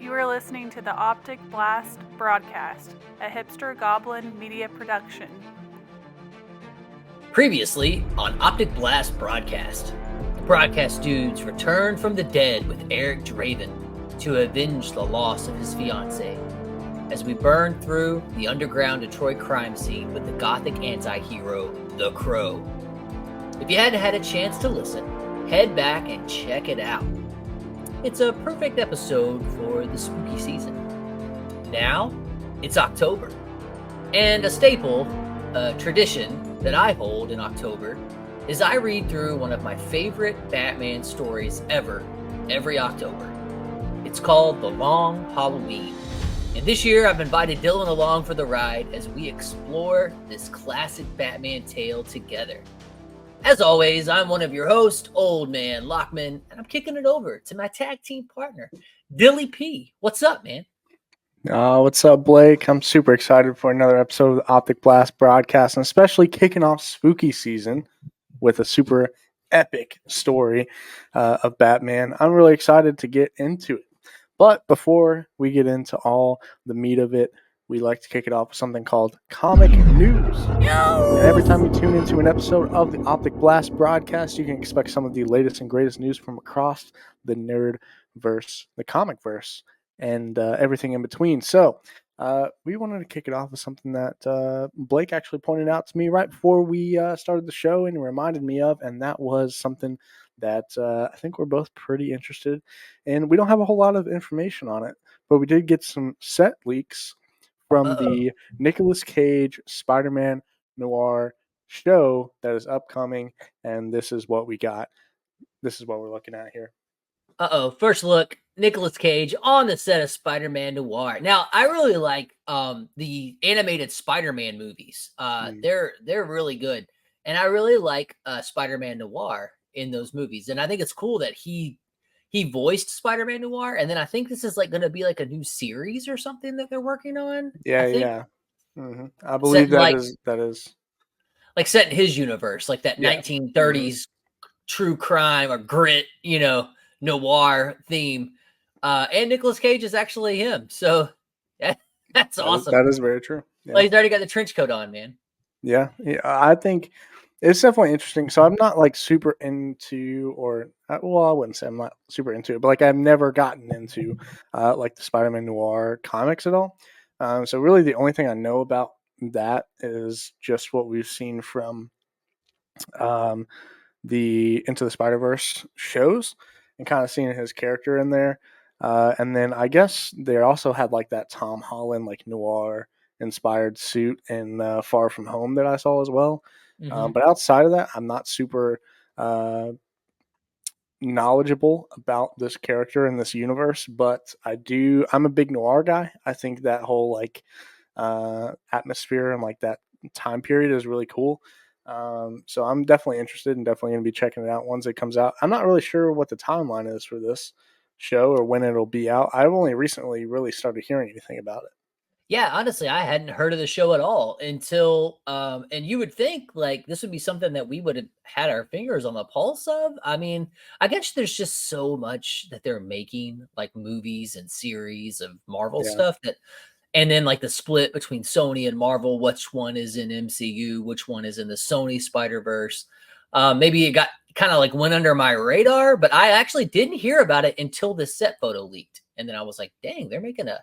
You are listening to the Optic Blast broadcast, a hipster goblin media production. Previously on Optic Blast broadcast, the broadcast dudes return from the dead with Eric Draven to avenge the loss of his fiancée, as we burn through the underground Detroit crime scene with the gothic anti-hero, The Crow. If you hadn't had a chance to listen, head back and check it out. It's a perfect episode for the spooky season. Now, it's October, and a staple, a tradition that I hold in October, is I read through one of my favorite Batman stories ever, every October. It's called The Long Halloween. And this year, I've invited Dylan along for the ride as we explore this classic Batman tale together. As always, I'm one of your hosts, Old Man Lockman, and I'm kicking it over to my tag team partner, Dilly P. What's up, man? What's up, Blake? I'm super excited for another episode of the Optic Blast broadcast, and especially kicking off spooky season with a super epic story of Batman. I'm really excited to get into it. But before we get into all the meat of it, we like to kick it off with something called Comic News. And every time you tune into an episode of the Optic Blast broadcast, you can expect some of the latest and greatest news from across the nerdverse, the comic verse, and everything in between. So we wanted to kick it off with something that Blake actually pointed out to me right before we started the show and reminded me of, and that was something that I think we're both pretty interested in. We don't have a whole lot of information on it, but we did get some set leaks from the Nicolas Cage Spider-Man Noir show that is upcoming, and this is what we got. This is what we're looking at here. First look, Nicolas Cage on the set of Spider-Man Noir. Now, I really like the animated Spider-Man movies. They're really good. And I really like Spider-Man Noir in those movies. And I think it's cool that he voiced Spider-Man Noir, and then I think this is like going to be like a new series or something that they're working on. Yeah. Mm-hmm. I believe that is like set in his universe, like that 1930s true crime or grit, noir theme. And Nicolas Cage is actually him, so that's awesome. That is very true. Yeah. Well, he's already got the trench coat on, man. Yeah, I think it's definitely interesting. So I'm not like super into, I wouldn't say I'm not super into it, but like I've never gotten into like the Spider-Man Noir comics at all. So really the only thing I know about that is just what we've seen from the Into the Spider-Verse shows and kind of seeing his character in there. And then I guess they also had like that Tom Holland like noir inspired suit in Far From Home that I saw as well. Mm-hmm. But outside of that, I'm not super knowledgeable about this character in this universe, but I'm a big noir guy. I think that whole like atmosphere and like that time period is really cool. So I'm definitely interested and definitely going to be checking it out once it comes out. I'm not really sure what the timeline is for this show or when it'll be out. I've only recently really started hearing anything about it. Yeah, honestly, I hadn't heard of the show at all until, and you would think like this would be something that we would have had our fingers on the pulse of. I mean, I guess there's just so much that they're making, like movies and series of Marvel stuff that, and then like the split between Sony and Marvel, which one is in MCU, which one is in the Sony Spider-Verse. Maybe it got kind of like went under my radar, but I actually didn't hear about it until this set photo leaked. And then I was like, dang, they're making a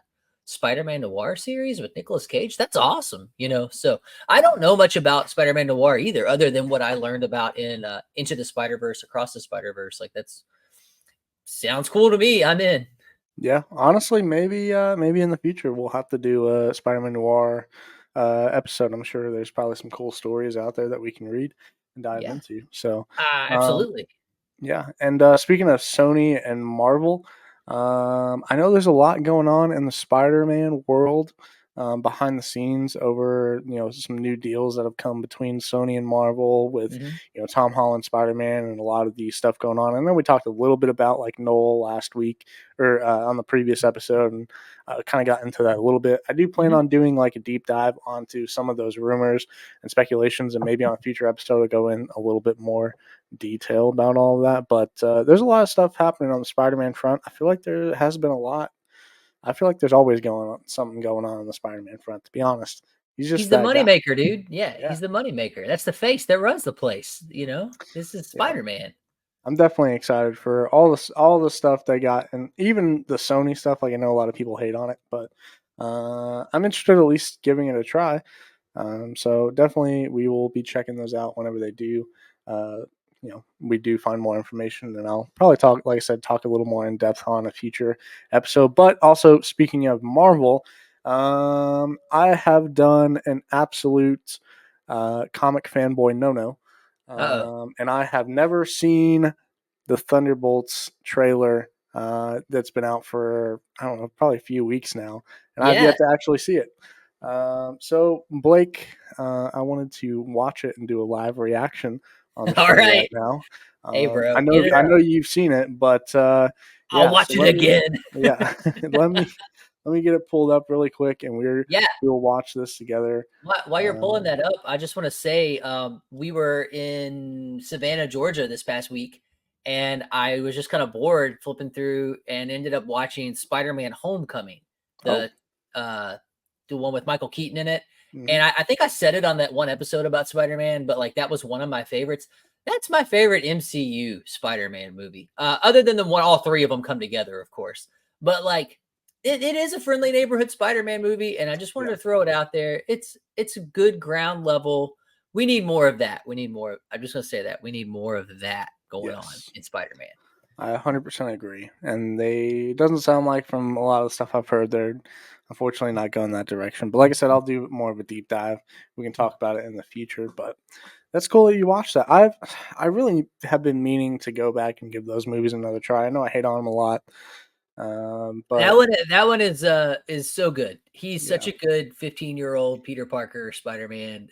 Spider-Man Noir series with Nicolas Cage. That's awesome. So I don't know much about Spider-Man Noir either, other than what I learned about in Into the Spider-Verse, Across the Spider-Verse. Like sounds cool to me. I'm in. Yeah, honestly, maybe in the future we'll have to do a Spider-Man Noir episode. I'm sure there's probably some cool stories out there that we can read and dive into. So absolutely. Yeah, and speaking of Sony and Marvel, I know there's a lot going on in the Spider-Man world behind the scenes over some new deals that have come between Sony and Marvel with Tom Holland Spider-Man and a lot of the stuff going on. I know we talked a little bit about like Noel last week or on the previous episode and kind of got into that a little bit. I do plan on doing like a deep dive onto some of those rumors and speculations, and maybe on a future episode to go in a little bit more detail about all of that. But there's a lot of stuff happening on the Spider-Man front. I feel like there has been a lot I feel like there's always something going on the Spider-Man front. To be honest, he's just the that guy. moneymaker, dude. Yeah, Yeah. he's the moneymaker. That's the face that runs the place. This is Yeah. Spider-Man. I'm definitely excited for all the stuff they got, and even the Sony stuff. Like I know a lot of people hate on it, but I'm interested at least giving it a try. So definitely we will be checking those out whenever they do. We do find more information, and I'll probably talk a little more in depth on a future episode. But also speaking of Marvel, I have done an absolute comic fanboy no. And I have never seen the Thunderbolts trailer that's been out for, I don't know, probably a few weeks now. And I've yet to actually see it. So, Blake, I wanted to watch it and do a live reaction on the show right now. Hey, bro. I know you've seen it, but I'll watch it again. Yeah. let me get it pulled up really quick, and we'll watch this together. While you're pulling that up, I just want to say we were in Savannah, Georgia this past week, and I was just kind of bored flipping through and ended up watching Spider-Man Homecoming, the one with Michael Keaton in it. Mm-hmm. And I think I said it on that one episode about Spider-Man, but like that was one of my favorites. That's my favorite MCU Spider-Man movie, other than the one all three of them come together, of course. But like, it is a friendly neighborhood Spider-Man movie, and I just wanted to throw it out there. It's a good ground level. We need more of that. I'm just going to say that. We need more of that going on in Spider-Man. I 100% agree. And it doesn't sound like from a lot of the stuff I've heard, they're unfortunately not going that direction. But like I said, I'll do more of a deep dive. We can talk about it in the future. But that's cool that you watched that. I really have been meaning to go back and give those movies another try. I know I hate on them a lot. But that one is so good. He's such a good 15-year-old Peter Parker Spider-Man.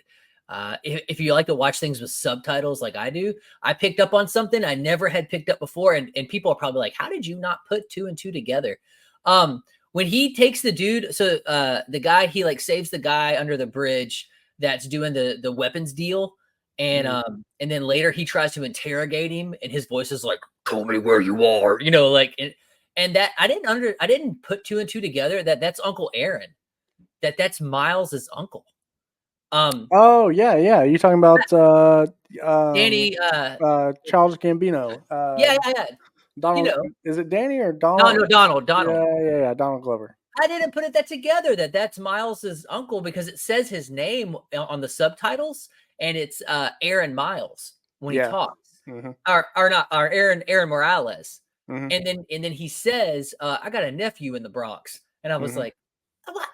If you like to watch things with subtitles like I do, I picked up on something I never had picked up before, and people are probably like, how did you not put 2 and 2 together? When he takes the dude, so the guy, he like saves the guy under the bridge that's doing the weapons deal, and then later he tries to interrogate him, and his voice is like, tell me where you are, and that I didn't put 2 and 2 together, that's Uncle Aaron, that's Miles's uncle. Oh yeah. You're talking about Danny Charles Gambino. Yeah. Donald, is it Danny or Donald? No, Donald. Yeah, Donald Glover. I didn't put that together that's Miles's uncle because it says his name on the subtitles, and it's Aaron Miles when he talks. Mm-hmm. Or Aaron Morales. Mm-hmm. And then he says, I got a nephew in the Bronx. And I was like, what?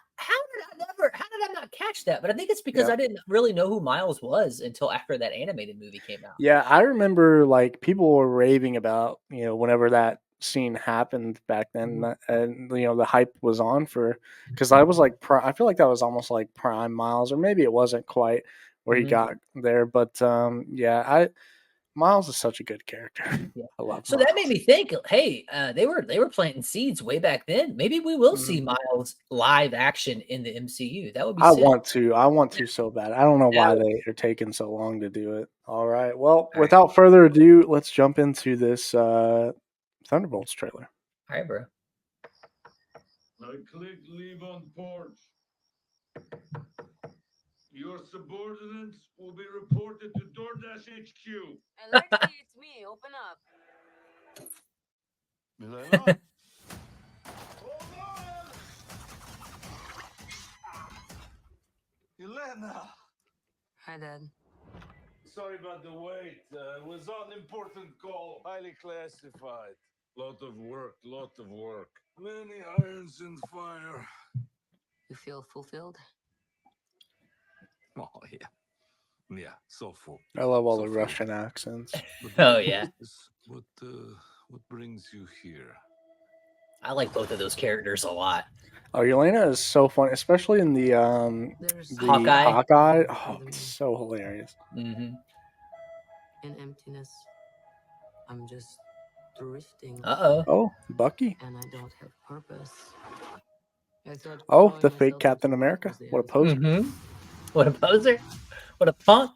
How did I not catch that? But I think it's because I didn't really know who Miles was until after that animated movie came out. Yeah, I remember like people were raving about, whenever that scene happened back then, and the hype was on because I was like, I feel like that was almost like prime Miles, or maybe it wasn't quite where he got there, but Miles is such a good character. Yeah. I love so Miles. That made me think, hey, they were planting seeds way back then. Maybe we will see Miles live action in the MCU. That would be sick. I want to so bad. I don't know why they are taking so long to do it. All right. Well, without further ado, let's jump into this Thunderbolts trailer. All right, bro. I click leave on porch. Your subordinates will be reported to DoorDash HQ. Alexi, it's me. Open up. Milena? Elena! Hi, Dad. Sorry about the wait. It was on an important call. Highly classified. Lot of work. Many irons in fire. You feel fulfilled? Oh, yeah. Yeah, so full. I love all the Russian accents. Oh, yeah. What brings you here? I like both of those characters a lot. Oh, Yelena is so fun, especially in the Hawkeye. Oh, it's so hilarious. Mm-hmm. In emptiness, I'm just drifting. Oh, Bucky. And I don't have purpose. Oh, the fake Captain America. What a poser. Mm-hmm. What a poser. What a punk.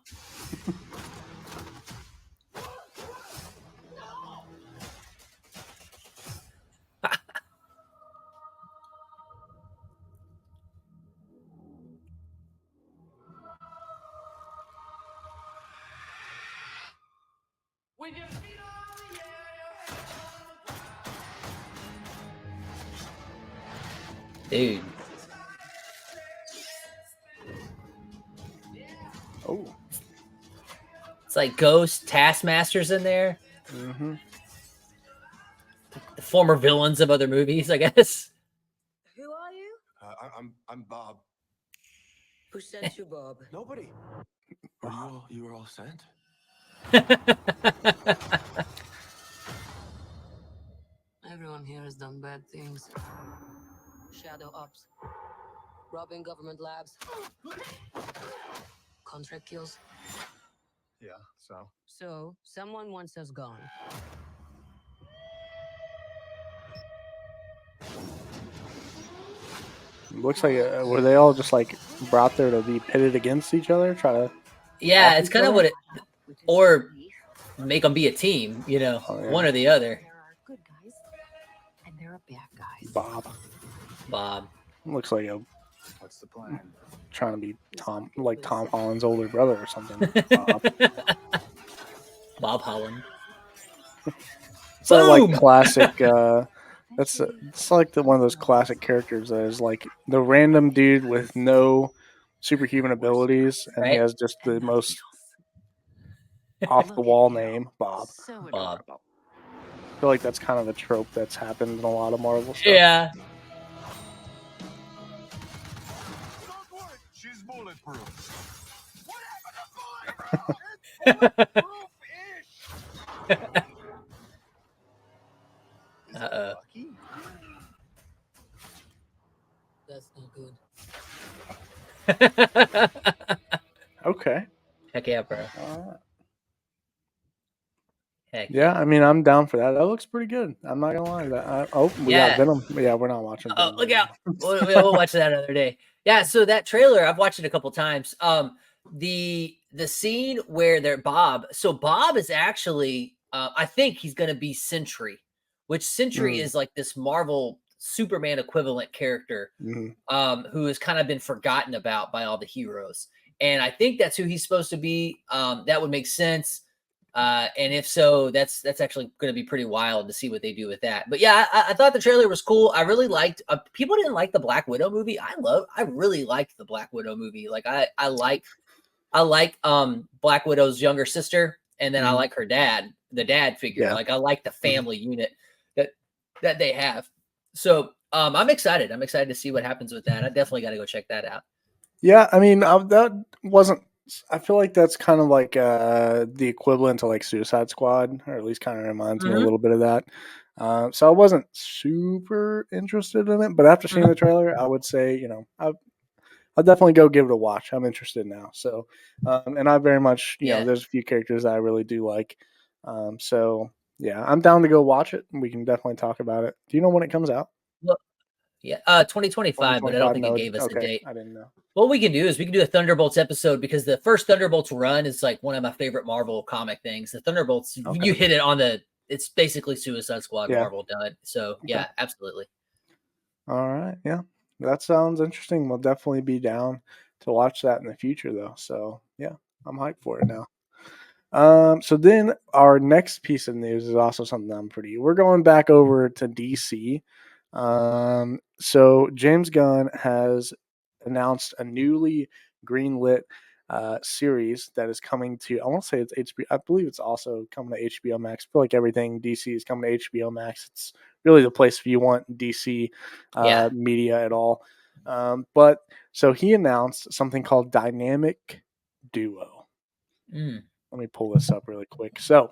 Dude. Oh. It's like Ghost, Taskmaster's in there. Mm-hmm. The former villains of other movies, I guess. Who are you? I'm Bob. Who sent you, Bob? Nobody. You were all sent? Everyone here has done bad things. Shadow ops. Robbing government labs. Contract kills. Yeah, so? So, someone wants us gone. Looks like were they all just like brought there to be pitted against each other, try to Yeah, off it's each kind of other? what it, or make them be a team, you know, Oh, yeah. one or the other. There are good guys, and there are bad guys. Bob. Bob. Looks like What's the plan? trying to be Tom Holland's older brother or something. Bob. Bob Holland. It's that like Boom! classic. It's like one of those classic characters that is like the random dude with no superhuman abilities, and he Right? has just the most off the wall name, Bob. So Bob. adorable. I feel like that's kind of a trope that's happened in a lot of Marvel stuff. Yeah. Don't worry, she's bulletproof. Uh-oh. That's not good. Okay. Heck yeah, bro. Alright. Heck Yeah, I mean, I'm down for that. That looks pretty good. I'm not gonna lie. We Yeah. got Venom. Yeah, we're not watching. Oh, Venom look right out. We'll watch that another day. Yeah, so that trailer, I've watched it a couple times. The scene where they're Bob. So Bob is actually, I think he's going to be Sentry, which Sentry is like this Marvel Superman equivalent character, who has kind of been forgotten about by all the heroes. And I think that's who he's supposed to be. That would make sense. And if so, that's actually going to be pretty wild to see what they do with that. But yeah, I thought the trailer was cool. I really liked. People didn't like the Black Widow movie. I really liked the Black Widow movie. Like I like Black Widow's younger sister, and then I like her dad, the dad figure. Yeah. Like I like the family unit that they have. So I'm excited. I'm excited to see what happens with that. I definitely got to go check that out. Yeah, I mean, that wasn't. I feel like that's kind of like the equivalent to like Suicide Squad, or at least kind of reminds me a little bit of that. So I wasn't super interested in it, but after seeing the trailer, I would say, you know, I'll definitely go give it a watch. I'm interested now. So, and I very much, you know, there's a few characters that I really do like. So yeah, I'm down to go watch it, and we can definitely talk about it. Do you know when it comes out? Well, yeah, 2025, but I don't think it gave us a date. I didn't know. What we can do is we can do a Thunderbolts episode, because the first Thunderbolts run is like one of my favorite Marvel comic things. The Thunderbolts, you hit it on it's basically Suicide Squad Marvel done. So yeah, absolutely. All right. Yeah, that sounds interesting. We'll definitely be down to watch that in the future though. So yeah, I'm hyped for it now. So then our next piece of news is also something we're going back over to DC. So James Gunn has announced a newly greenlit series that is coming to, I want to say it's HBO. I believe it's also coming to HBO Max. I feel like everything DC is coming to HBO Max. It's really the place if you want DC media at all. But so he announced something called Dynamic Duo. Let me pull this up really quick. So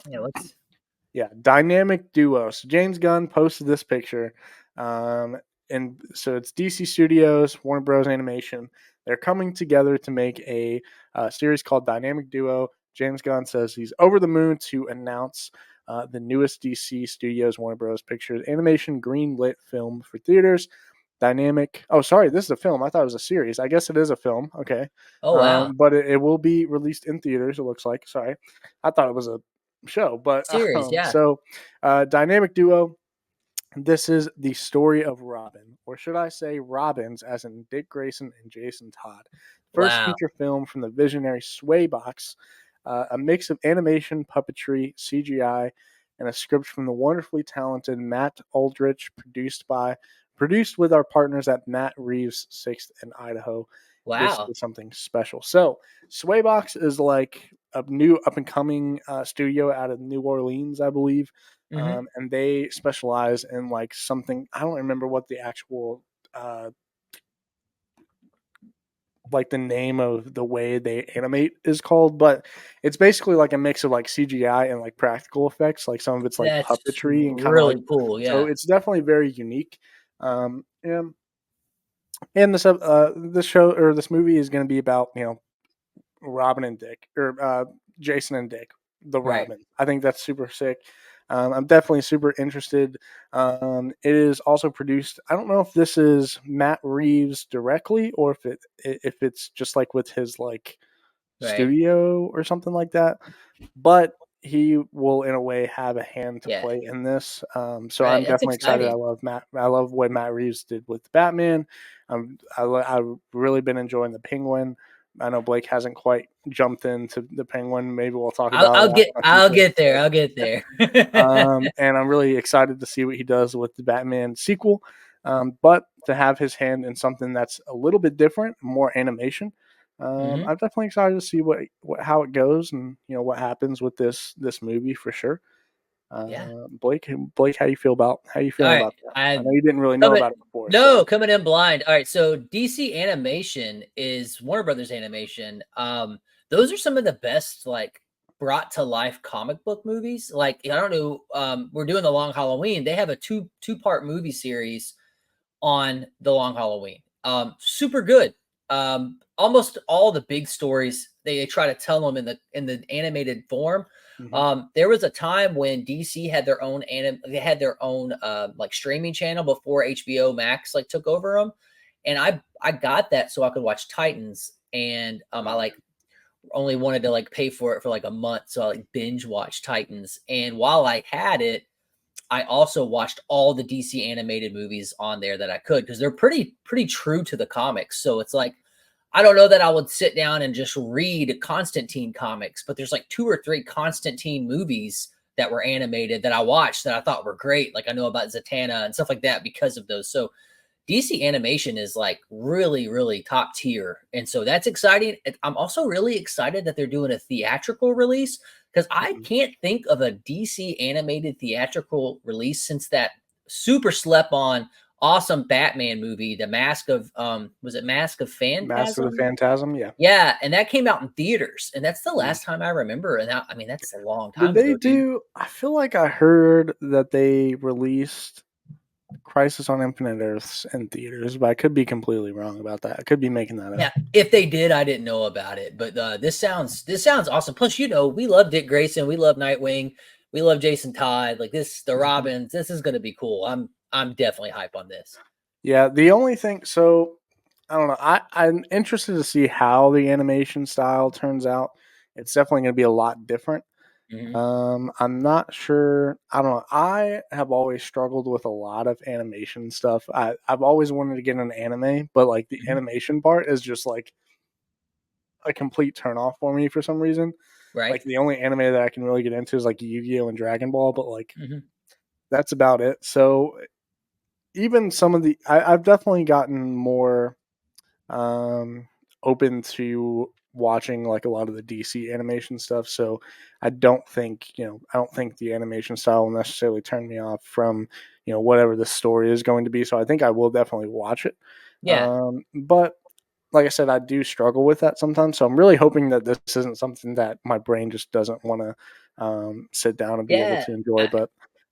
Dynamic Duo. So James Gunn posted this picture. And so it's DC Studios, Warner Bros. Animation. They're coming together to make a series called Dynamic Duo. James Gunn says he's over the moon to announce the newest DC Studios, Warner Bros. Pictures animation green-lit film for theaters. Dynamic. Oh, sorry, this is a film. I thought it was a series. I guess it is a film. Okay. Oh, wow. But it will be released in theaters, it looks like. Sorry. I thought it was a show, but series, So Dynamic Duo. This is the story of Robin, or should I say Robins, as in Dick Grayson and Jason Todd. First feature film from the visionary Swaybox, a mix of animation, puppetry, CGI, and a script from the wonderfully talented Matt Aldrich, produced produced with our partners at Matt Reeves' Sixth and Idaho. This Wow. is something special. So, Swaybox is like a new up and coming studio out of New Orleans, I believe, Hmm. and they specialize in like something. I don't remember what the actual like the name of the way they animate is called, but it's basically like a mix of like CGI and like practical effects. Like some of it's like That's puppetry and kind of like really cool. so Yeah. it's definitely very unique. And this show or this movie is going to be about Robin and Dick or Jason and Dick, the Right. Robin. I think that's super sick. I'm definitely super interested. It is also produced. I don't know if this is Matt Reeves directly or if it's just like with his like Right. studio or something like that. But he will, in a way, have a hand to Yeah. play in this. So I'm Right. That's definitely excited. exciting. I love what Matt Reeves did with Batman. I've really been enjoying the Penguin. I know Blake hasn't quite jumped into the Penguin. Maybe we'll talk I'll, about I'll it get. on a I'll future get there. episode. I'll get there. And I'm really excited to see what he does with the Batman sequel. But to have his hand in something that's a little bit different, more animation, Hmm. I'm definitely excited to see what how it goes and what happens with this movie for sure. Yeah. Blake, how you All feeling right. about that? I I know you didn't really know coming. about it before, No, so coming in blind. All right. So DC Animation is Warner Brothers Animation. Those are some of the best like brought to life comic book movies. Like I don't know. We're doing the Long Halloween. They have a two-part movie series on the Long Halloween. Super good. Almost all the big stories they try to tell them in the animated form. mhm. There was a time when DC had their own they had their own like streaming channel before HBO Max like took over them, and I got that so I could watch Titans, and I like only wanted to like pay for it for like a month, so I like binge watch Titans, and while I had it, I also watched all the DC animated movies on there that I could because they're pretty true to the comics. So it's like I don't know that I would sit down and just read Constantine comics, but there's like 2 or 3 Constantine movies that were animated that I watched that I thought were great. Like I know about Zatanna and stuff like that because of those. So DC animation is like really, really top tier. And so that's exciting. I'm also really excited that they're doing a theatrical release because I Mhm. can't think of a DC animated theatrical release since that super slept on awesome Batman movie, The Mask of was it Mask of Mask of the Phantasm? Phantasm, yeah. Yeah, and that came out in theaters. And that's the Mhm. last time I remember. And that, I mean, that's a long Did time they ago, dude. do? I feel like I heard that they released Crisis on Infinite Earths in theaters, but I could be completely wrong about that. I could be making that Yeah, up. if they did, I didn't know about it, but this sounds awesome. Plus, we love Dick Grayson, we love Nightwing, we love Jason Todd. Like this, the Mhm. Robins. This is going to be cool. I'm definitely hype on this. Yeah, the only thing, so I don't know. I'm interested to see how the animation style turns out. It's definitely going to be a lot different. Hmm. I'm not sure. I don't know. I have always struggled with a lot of animation stuff. I've always wanted to get an anime, but like the Hmm. animation part is just like a complete turn off for me for some reason. Right? Like the only anime that I can really get into is like Yu-Gi-Oh and Dragon Ball, but like Hmm. that's about it. So even some of I've definitely gotten more um, open to watching like a lot of the DC animation stuff. So I don't think the animation style will necessarily turn me off from whatever the story is going to be. So I think I will definitely watch it. Yeah, But like I said, I do struggle with that sometimes. So I'm really hoping that this isn't something that my brain just doesn't want to sit down and be able yeah. to enjoy. I But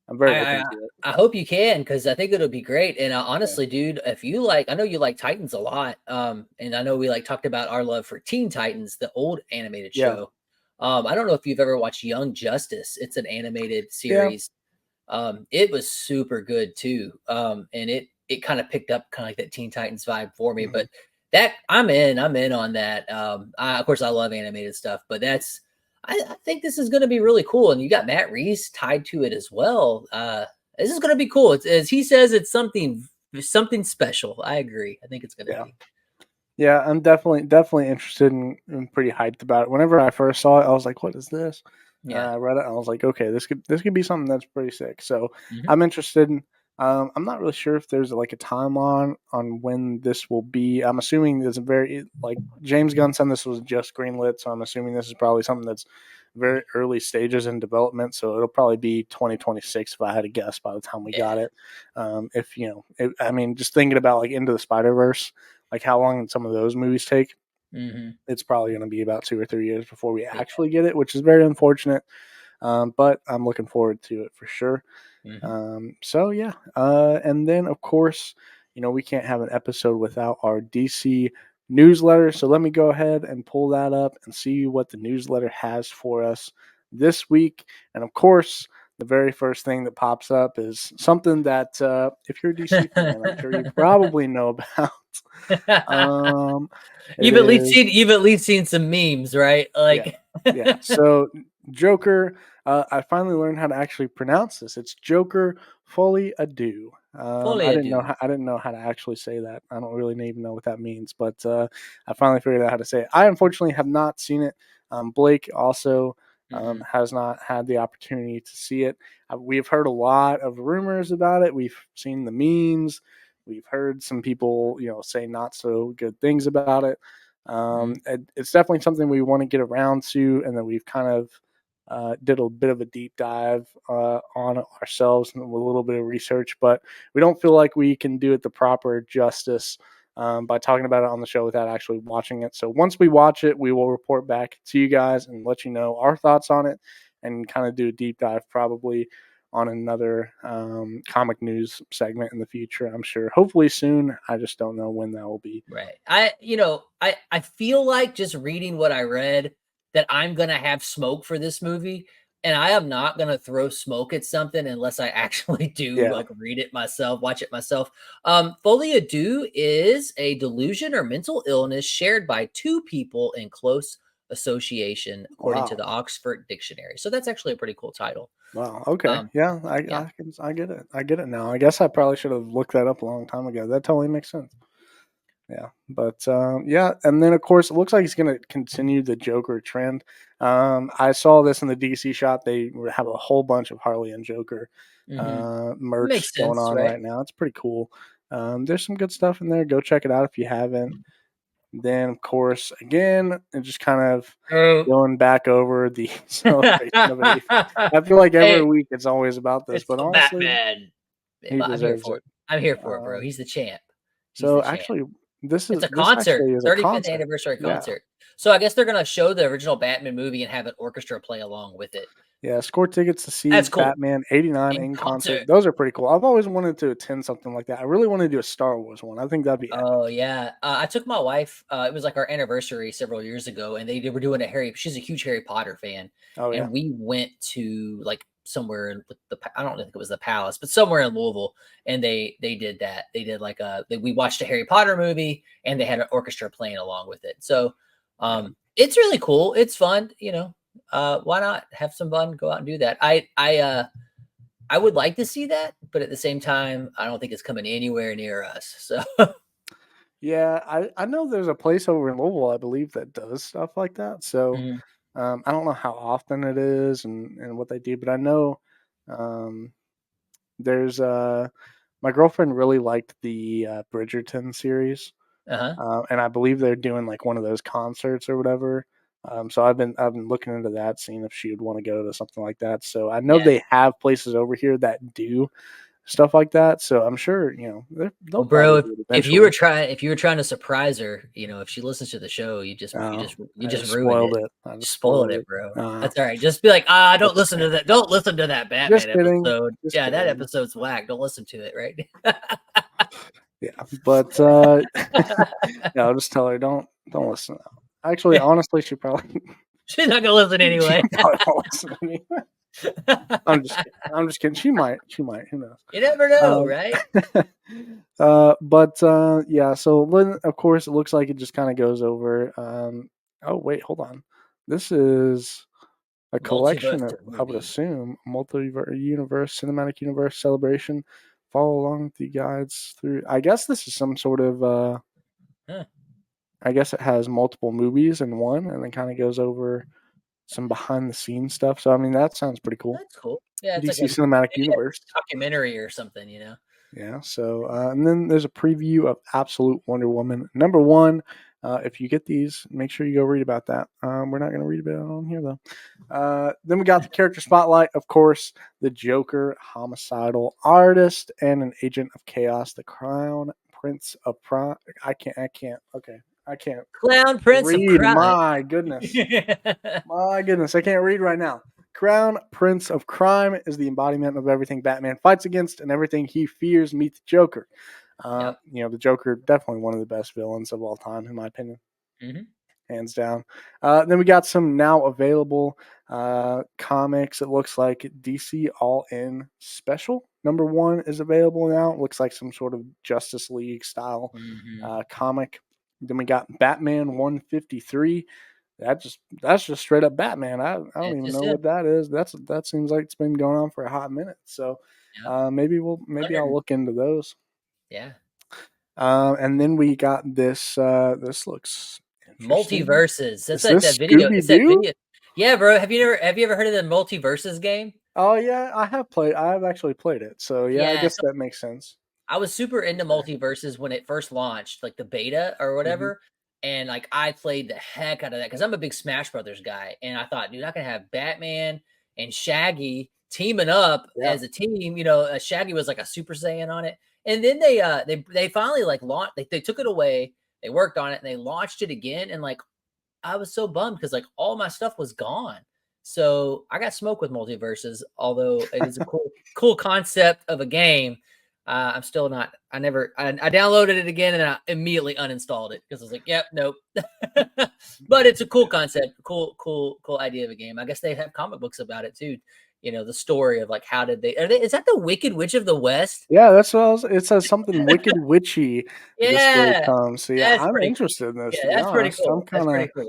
I'm very I open I, to it. I hope you can because I think it'll be great. And Yeah. honestly, dude, if you like, I know you like Titans a lot. And I know we like talked about our love for Teen Titans, the old animated Yeah. show. I don't know if you've ever watched Young Justice. It's an animated Yeah. series. It was super good too. And it kind of picked up kind of like that Teen Titans vibe for me. Mhm. But that I'm in on that. Of course I love animated stuff, but I think this is going to be really cool. And you got Matt Reeves tied to it as well. This is going to be cool. It's as he says, it's something special. I agree. I think it's going to Yeah. be. Yeah, I'm definitely interested and pretty hyped about it. Whenever I first saw it, I was like, "What is this?" Yeah. I read it, and I was like, "Okay, this could be something that's pretty sick." So Hmm. I'm interested. I'm not really sure if there's like a timeline on when this will be. I'm assuming there's a very like James Gunn said this was just greenlit, so I'm assuming this is probably something that's very early stages in development. So it'll probably be 2026 if I had to guess by the time we got Yeah. it. If I mean, just thinking about like Into the Spider-Verse, like how long did some of those movies take? Mm-hmm. It's probably going to be about 2 or 3 years before we Yeah. actually get it, which is very unfortunate. But I'm looking forward to it for sure. Mm-hmm. So yeah, and then of course, we can't have an episode without our DC newsletter. So let me go ahead and pull that up and see what the newsletter has for us this week. And of course, the very first thing that pops up is something that if you're a DC fan, I'm sure you probably know about. It is You've at least seen some memes, right? yeah, Like yeah. So Joker, I finally learned how to actually pronounce this. It's Joker Folie à Deux. fully ado. I didn't know how to actually say that. I don't really even know what that means, but I finally figured out how to say it. I unfortunately have not seen it. Blake also Mm-hmm. has not had the opportunity to see it. We've heard a lot of rumors about it. We've seen the memes. We've heard some people, say not so good things about it. It's definitely something we want to get around to, and then we've kind of did a bit of a deep dive on ourselves and with a little bit of research, but we don't feel like we can do it the proper justice by talking about it on the show without actually watching it. So once we watch it, we will report back to you guys and let you know our thoughts on it and kind of do a deep dive probably on another comic news segment in the future. I'm sure hopefully soon. I just don't know when that will be. Right. I feel like just reading what I read that I'm gonna have smoke for this movie, and I am not gonna throw smoke at something unless I actually do Yeah. like read it myself, watch it myself. Folie à Deux is a delusion or mental illness shared by two people in close association, according to Wow. the Oxford Dictionary. So that's actually a pretty cool title. Wow. Okay. Um, Yeah. yeah. I get it. I get it now. I guess I probably should have looked that up a long time ago. That totally makes sense. Yeah. But yeah. And then of course it looks like he's going to continue the Joker trend. I saw this in the DC shop. They have a whole bunch of Harley and Joker hmm merch Makes going sense, on right? right now. It's pretty cool. There's some good stuff in there. Go check it out if you haven't. Then, of course, again, and just kind of Oh. going back over the celebration of 80. I feel like every Hey, week it's always about this, it's but the honestly, Batman. he I'm here deserves for it. it. I'm here for it, bro. Um, He's the champ. He's the so champ. actually, It's a this concert, actually is a 35th concert. anniversary Yeah, concert. So I guess they're gonna show the original Batman movie and have an orchestra play along with it. yeah. Score tickets to see That's cool. Batman '89 In in concert. concert. Those are pretty cool. I've always wanted to attend something like that. I really want to do a Star Wars one. I think that'd be epic. Oh yeah. I took my wife, it was like our anniversary several years ago, and they were doing she's a huge Harry Potter fan. Oh yeah, And we went to like somewhere in I don't think it was the Palace, but somewhere in Louisville, and they did that. They did like we watched a Harry Potter movie, and they had an orchestra playing along with it. So, yeah. it's really cool. It's fun, why not have some fun? Go out and do that. I would like to see that, but at the same time, I don't think it's coming anywhere near us. So, Yeah, I know there's a place over in Louisville, I believe, that does stuff like that. So mhm, I don't know how often it is and what they do, but I know um, there's my girlfriend really liked the Bridgerton series, uh-huh, and I believe they're doing like one of those concerts or whatever. So I've been looking into that, seeing if she would want to go to something like that. So I know yeah. they have places over here that do stuff like that. So I'm sure they'll Well, bro, probably if, do it if you were eventually. trying if you were trying to surprise her, if she listens to the show, you I just just ruined spoiled it. it. I You just spoiled spoiled it, it. bro. That's all right. Just be like, don't That's listen okay. to that. Don't listen to that Just Batman kidding. episode. Just Yeah, that kidding. episode's whack. Don't listen to it, right? Yeah, but yeah, I'll just tell her don't listen. Actually, honestly, she probably She's not gonna listen she anyway. probably won't listen to me. I'm just kidding. I'm just kidding. She might. She might. Who knows? You never know, Um, right? but yeah. So then, of course, it looks like it just kind of goes over. Oh wait, hold on. This is a collection Multiverse of, of I would movies. assume, multi-universe, cinematic universe celebration. Follow along with the guides through. I guess this is some sort of. Huh, I guess it has multiple movies in one, and then kind of goes over some behind the scenes stuff. So I mean, that sounds pretty cool. that's cool. Yeah, it's like DC Cinematic maybe a Universe. documentary or something. Yeah. So, and then there's a preview of Absolute Wonder Woman #1. If you get these, make sure you go read about that. We're not going to read about it on here, though. Then we got the character spotlight, of course, the Joker, homicidal artist, and an agent of chaos, the Crown Prince of Crime. I can't. Okay. I can't Clown Prince of read. Crime. My goodness. My goodness. I can't read right now. Crown Prince of Crime is the embodiment of everything Batman fights against and everything he fears meets the Joker. Yep. The Joker, definitely one of the best villains of all time, in my opinion. Mm-hmm. Hands down. Then we got some now available comics. It looks like DC All In Special #1 is available now. It looks like some sort of Justice League style comic. Then we got Batman 153. That's just straight up Batman. I don't even know what that is. That seems like it's been going on for a hot minute. So maybe I'll look into those. Yeah. And then we got this. This looks interesting. Multiverses. That's Is like this that video. It's that Scooby-Doo? video. Yeah, bro. Have you ever heard of the Multiverses game? Oh yeah, I have actually played it. So yeah, I guess so that makes sense. I was super into Multiverses when it first launched, like the beta or whatever. And like I played the heck out of that because I'm a big Smash Brothers guy. And I thought, dude, I can have Batman and Shaggy teaming up as a team. Shaggy was like a Super Saiyan on it. And then they finally like launched, they took it away, they worked on it, and they launched it again. And like I was so bummed because like all my stuff was gone. So I got smoked with Multiverses, although it is a cool concept of a game. I'm still not. I downloaded it again and I immediately uninstalled it because I was like, "Yep, nope." But it's a cool concept, cool idea of a game. I guess they have comic books about it too. The story of like how did they? Is that the Wicked Witch of the West? Yeah, that's what it says. Something wicked witchy. This way comes. So yeah, I'm pretty interested in this. Yeah, To be that's pretty honest, cool. I'm kind of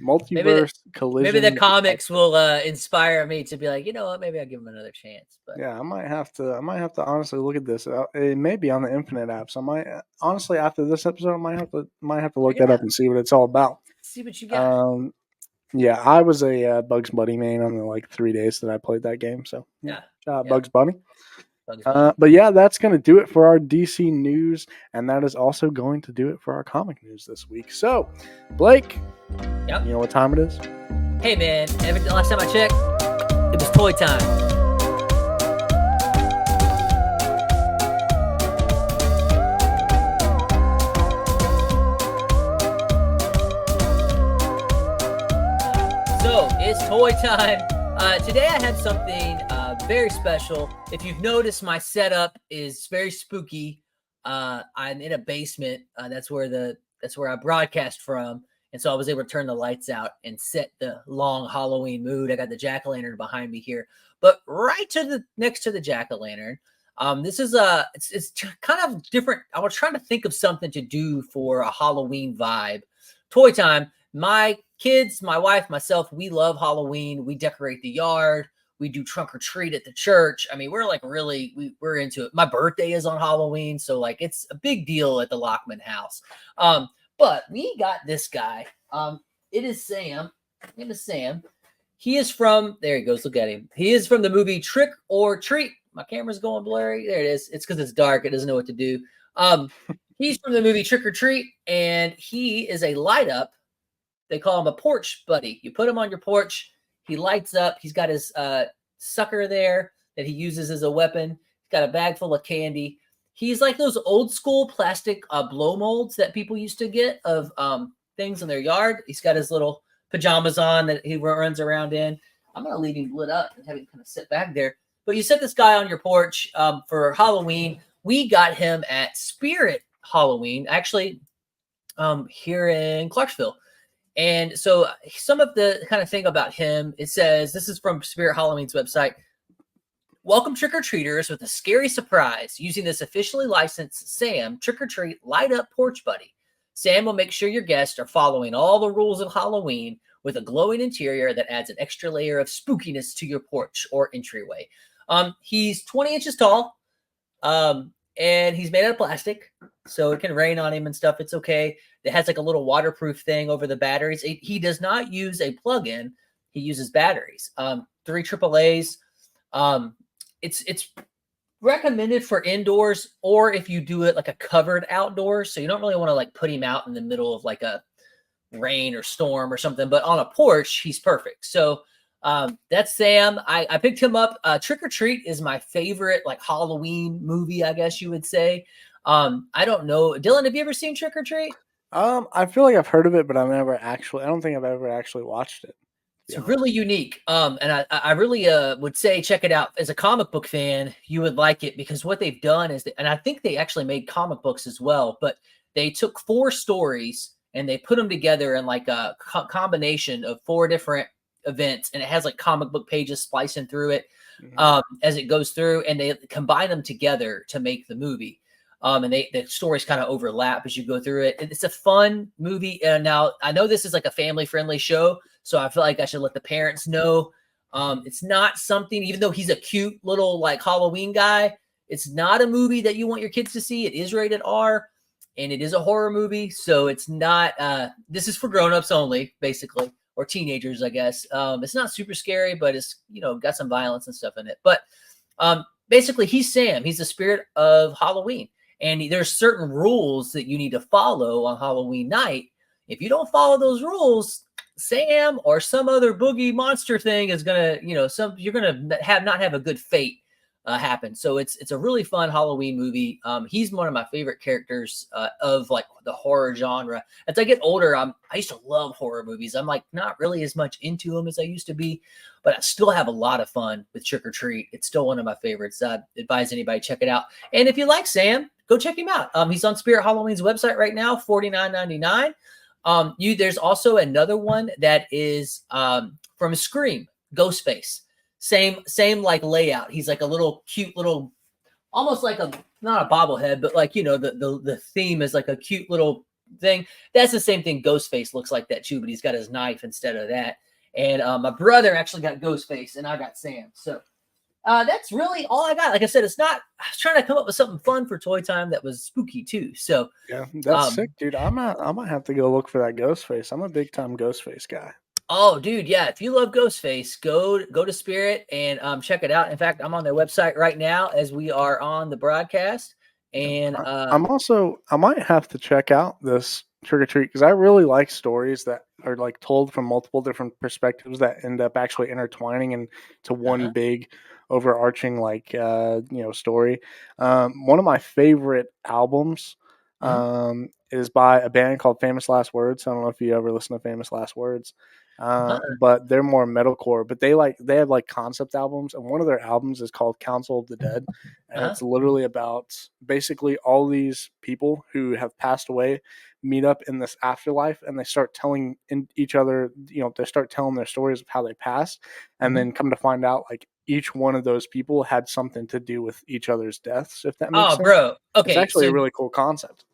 multiverse collision. Maybe the comics will inspire me to be like, you know what? Maybe I'll give them another chance. But yeah, I might have to honestly look at this. It may be on the Infinite app, so I might honestly after this episode, I might have to look that up and see what it's all about. See what you got. Yeah, I was a Bugs Bunny main on the like 3 days that I played that game. So Bugs Bunny. But yeah, that's going to do it for our DC news, and that is also going to do it for our comic news this week. So, Blake, you know what time it is? Hey man, last time I checked, it was toy time. So it's toy time. Today I have something very special. If you've noticed, my setup is very spooky. I'm in a basement. That's where I broadcast from. And so I was able to turn the lights out and set the long Halloween mood. I got the jack-o'-lantern behind me here, but right next to the jack-o'-lantern, this is it's kind of different. I was trying to think of something to do for a Halloween vibe. Toy time. My kids, my wife, myself, we love Halloween. We decorate the yard. We do trunk or treat at the church. I mean, we're like we're into it. My birthday is on Halloween, so like it's a big deal at the Lockman house. But we got this guy. It is Sam. His name is Sam. He is from, there he goes, look at him. He is from the movie Trick or Treat. My camera's going blurry. There it is. It's because it's dark. It doesn't know what to do. He's from the movie Trick or Treat, and he is a light up. They call him a porch buddy. You put him on your porch, he lights up. He's got his sucker there that he uses as a weapon. He's got a bag full of candy. He's like those old school plastic blow molds that people used to get of things in their yard. He's got his little pajamas on that he runs around in. I'm going to leave him lit up and have him kind of sit back there. But you set this guy on your porch for Halloween. We got him at Spirit Halloween, actually here in Clarksville. And so some of the kind of thing about him, it says, this is from Spirit Halloween's website. Welcome trick-or-treaters with a scary surprise using this officially licensed Sam Trick-or-Treat Light Up Porch Buddy. Sam will make sure your guests are following all the rules of Halloween with a glowing interior that adds an extra layer of spookiness to your porch or entryway. He's 20 inches tall, and he's made out of plastic, so it can rain on him and stuff. It's okay. It has like a little waterproof thing over the batteries. He does not use a plug-in. He uses batteries. 3 AAAs. It's recommended for indoors, or if you do it like a covered outdoors. So you don't really want to like put him out in the middle of like a rain or storm or something, but on a porch, he's perfect. So that's Sam. I picked him up. Trick or Treat is my favorite like Halloween movie, I guess you would say. I don't know. Dylan, have you ever seen Trick or Treat? I feel like I've heard of it, but I don't think I've ever actually watched it. It's really unique. And I really would say check it out. As a comic book fan, you would like it because what they've done is, and I think they actually made comic books as well, but they took 4 stories and they put them together in like a combination of 4 different events, and it has like comic book pages splicing through it as it goes through, and they combine them together to make the movie. And the stories kind of overlap as you go through it. It's a fun movie. Now I know this is like a family friendly show, so I feel like I should let the parents know. It's not something, even though he's a cute little like Halloween guy, it's not a movie that you want your kids to see. It is rated R, and it is a horror movie, so it's not. This is for grown-ups only, basically, or teenagers, I guess. It's not super scary, but it's got some violence and stuff in it. But basically, he's Sam. He's the spirit of Halloween. And there's certain rules that you need to follow on Halloween night. If you don't follow those rules, Sam or some other boogie monster thing is gonna, you're gonna not have a good fate happen. So it's a really fun Halloween movie. He's one of my favorite characters of like the horror genre. As I get older, I used to love horror movies. I'm like not really as much into them as I used to be, but I still have a lot of fun with Trick or Treat. It's still one of my favorites. I advise anybody check it out. And if you like Sam, go check him out. He's on Spirit Halloween's website right now, $49.99. There's also another one that is from Scream, Ghostface. Same like layout. He's like a little cute little, almost like not a bobblehead, but like the theme is like a cute little thing. That's the same thing. Ghostface looks like that too, but he's got his knife instead of that. And my brother actually got Ghostface, and I got Sam. So that's really all I got. Like I said, I was trying to come up with something fun for Toy Time that was spooky too. So yeah, that's sick, dude. I might have to go look for that Ghostface. I'm a big time Ghostface guy. Oh, dude, yeah. If you love Ghostface, go to Spirit and check it out. In fact, I'm on their website right now as we are on the broadcast. And I might have to check out this Trick or Treat because I really like stories that are like told from multiple different perspectives that end up actually intertwining into one big overarching like story. One of my favorite albums is by a band called Famous Last Words. I don't know if you ever listen to Famous Last Words. But they're more metalcore, but they have like concept albums, and one of their albums is called Council of the Dead, and it's literally about basically all these people who have passed away meet up in this afterlife, and they start telling each other, they start telling their stories of how they passed, and then come to find out like each one of those people had something to do with each other's deaths, if that makes sense. Bro, okay, it's actually a really cool concept.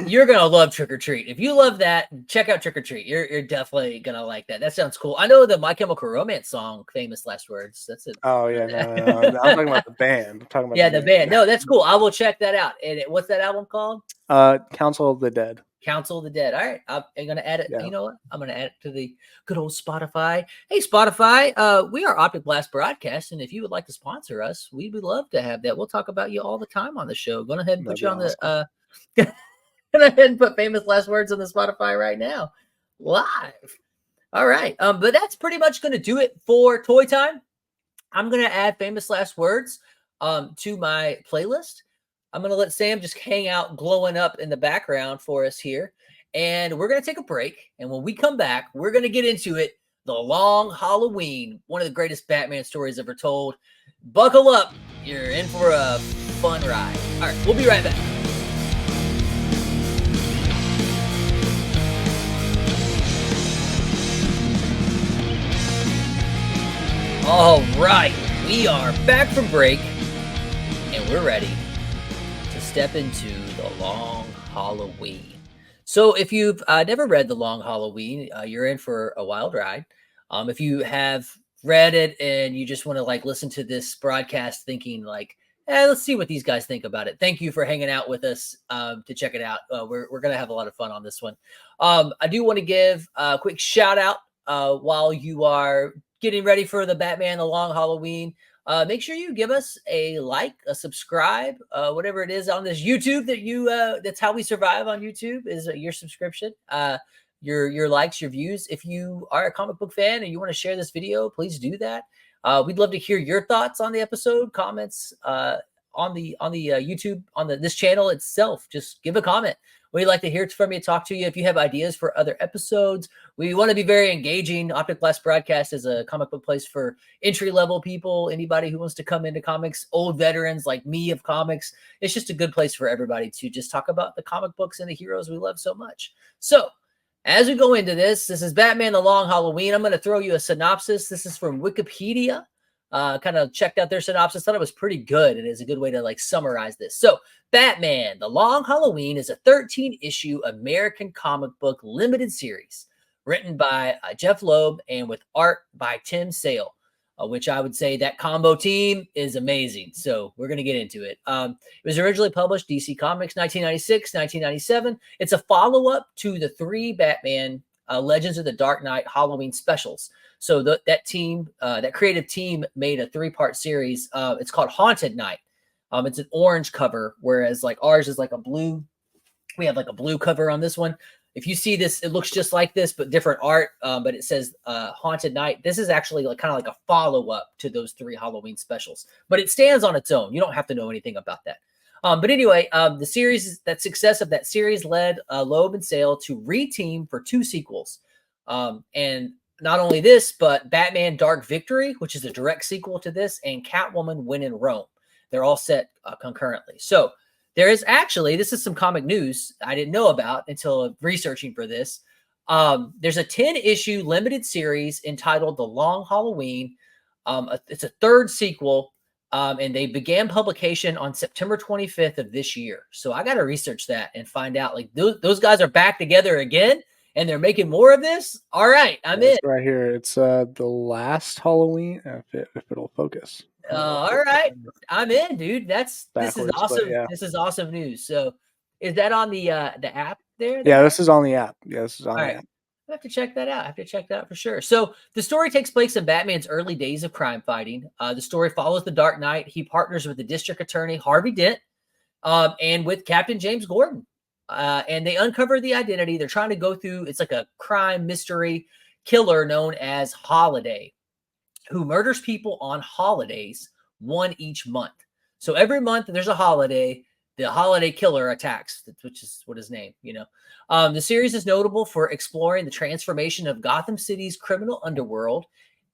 You're gonna love Trick or Treat. If you love that, check out Trick or Treat. You're definitely gonna like that. That sounds cool. I know the My Chemical Romance song, Famous Last Words. That's it. Oh yeah, no. I'm talking about the band. I'm talking about the band. No, that's cool. I will check that out. And what's that album called? Council of the Dead. Council of the Dead. All right, I'm gonna add it. Yeah. You know what? I'm gonna add it to the good old Spotify. Hey, Spotify, we are Optic Blast Broadcast, and if you would like to sponsor us, we would love to have that. We'll talk about you all the time on the show. Go ahead and put you on the. Go ahead and put Famous Last Words on the Spotify right now, live. All right, but that's pretty much going to do it for Toy Time. I'm going to add Famous Last Words to my playlist. I'm going to let Sam just hang out, glowing up in the background for us here, and we're going to take a break. And when we come back, we're going to get into it. The Long Halloween, one of the greatest Batman stories ever told. Buckle up. You're in for a fun ride. All right, we'll be right back. All right, we are back from break, and we're ready to step into The Long Halloween. So if you've never read The Long Halloween, you're in for a wild ride. If you have read it and you just want to like listen to this broadcast thinking like, let's see what these guys think about it. Thank you for hanging out with us to check it out. We're going to have a lot of fun on this one. I do want to give a quick shout out while you are getting ready for the Batman The Long Halloween. make sure you give us a like, a subscribe, whatever it is on this YouTube that you, that's how we survive on YouTube is your subscription, your likes, your views. If you are a comic book fan and you want to share this video, please do that. We'd love to hear your thoughts on the episode, comments, on the YouTube, on this channel itself. Just give a comment. We'd like to hear from you, talk to you. If you have ideas for other episodes, we want to be very engaging. Optic Blast Broadcast is a comic book place for entry-level people, anybody who wants to come into comics, old veterans like me of comics. It's just a good place for everybody to just talk about the comic books and the heroes we love so much. So as we go into this is Batman: The Long Halloween. I'm going to throw you a synopsis. This is from Wikipedia. Kind of checked out their synopsis, thought it was pretty good, and is a good way to like summarize this. So Batman: The Long Halloween is a 13-issue American comic book limited series written by Jeff Loeb and with art by Tim Sale, which I would say that combo team is amazing. So we're going to get into it. It was originally published DC Comics 1996, 1997. It's a follow-up to the 3 Batman Legends of the Dark Knight Halloween specials. So that team, that creative team made a 3-part series. It's called Haunted Night. It's an orange cover, whereas like ours is like a blue. We have like a blue cover on this one. If you see this, it looks just like this, but different art. But it says Haunted Night. This is actually like kind of like a follow-up to those 3 Halloween specials, but it stands on its own. You don't have to know anything about that. But anyway, the series, that success of that series led Loeb and Sale to reteam for 2 sequels. And not only this, but Batman Dark Victory, which is a direct sequel to this, and Catwoman When in Rome. They're all set concurrently. So there is actually, this is some comic news I didn't know about until researching for this. There's a 10-issue limited series entitled The Long Halloween. It's a 3rd sequel, and they began publication on September 25th of this year. So I got to research that and find out, like, those guys are back together again, and they're making more of this. All right, I'm in. Right here. It's The Last Halloween, if it'll focus. All right, I'm in, dude. This is awesome. Yeah. This is awesome news. So, is that on the app there? Yeah, this is on the app. Yeah, this is on the app. I have to check that out. I have to check that out for sure. So, the story takes place in Batman's early days of crime fighting. The story follows the Dark Knight. He partners with the district attorney Harvey Dent, and with Captain James Gordon, and they uncover the identity. They're trying to go through. It's like a crime mystery killer known as Holiday, who murders people on holidays, 1 each month. So every month there's a holiday, the holiday killer attacks, which is what his name, you know. The series is notable for exploring the transformation of Gotham City's criminal underworld,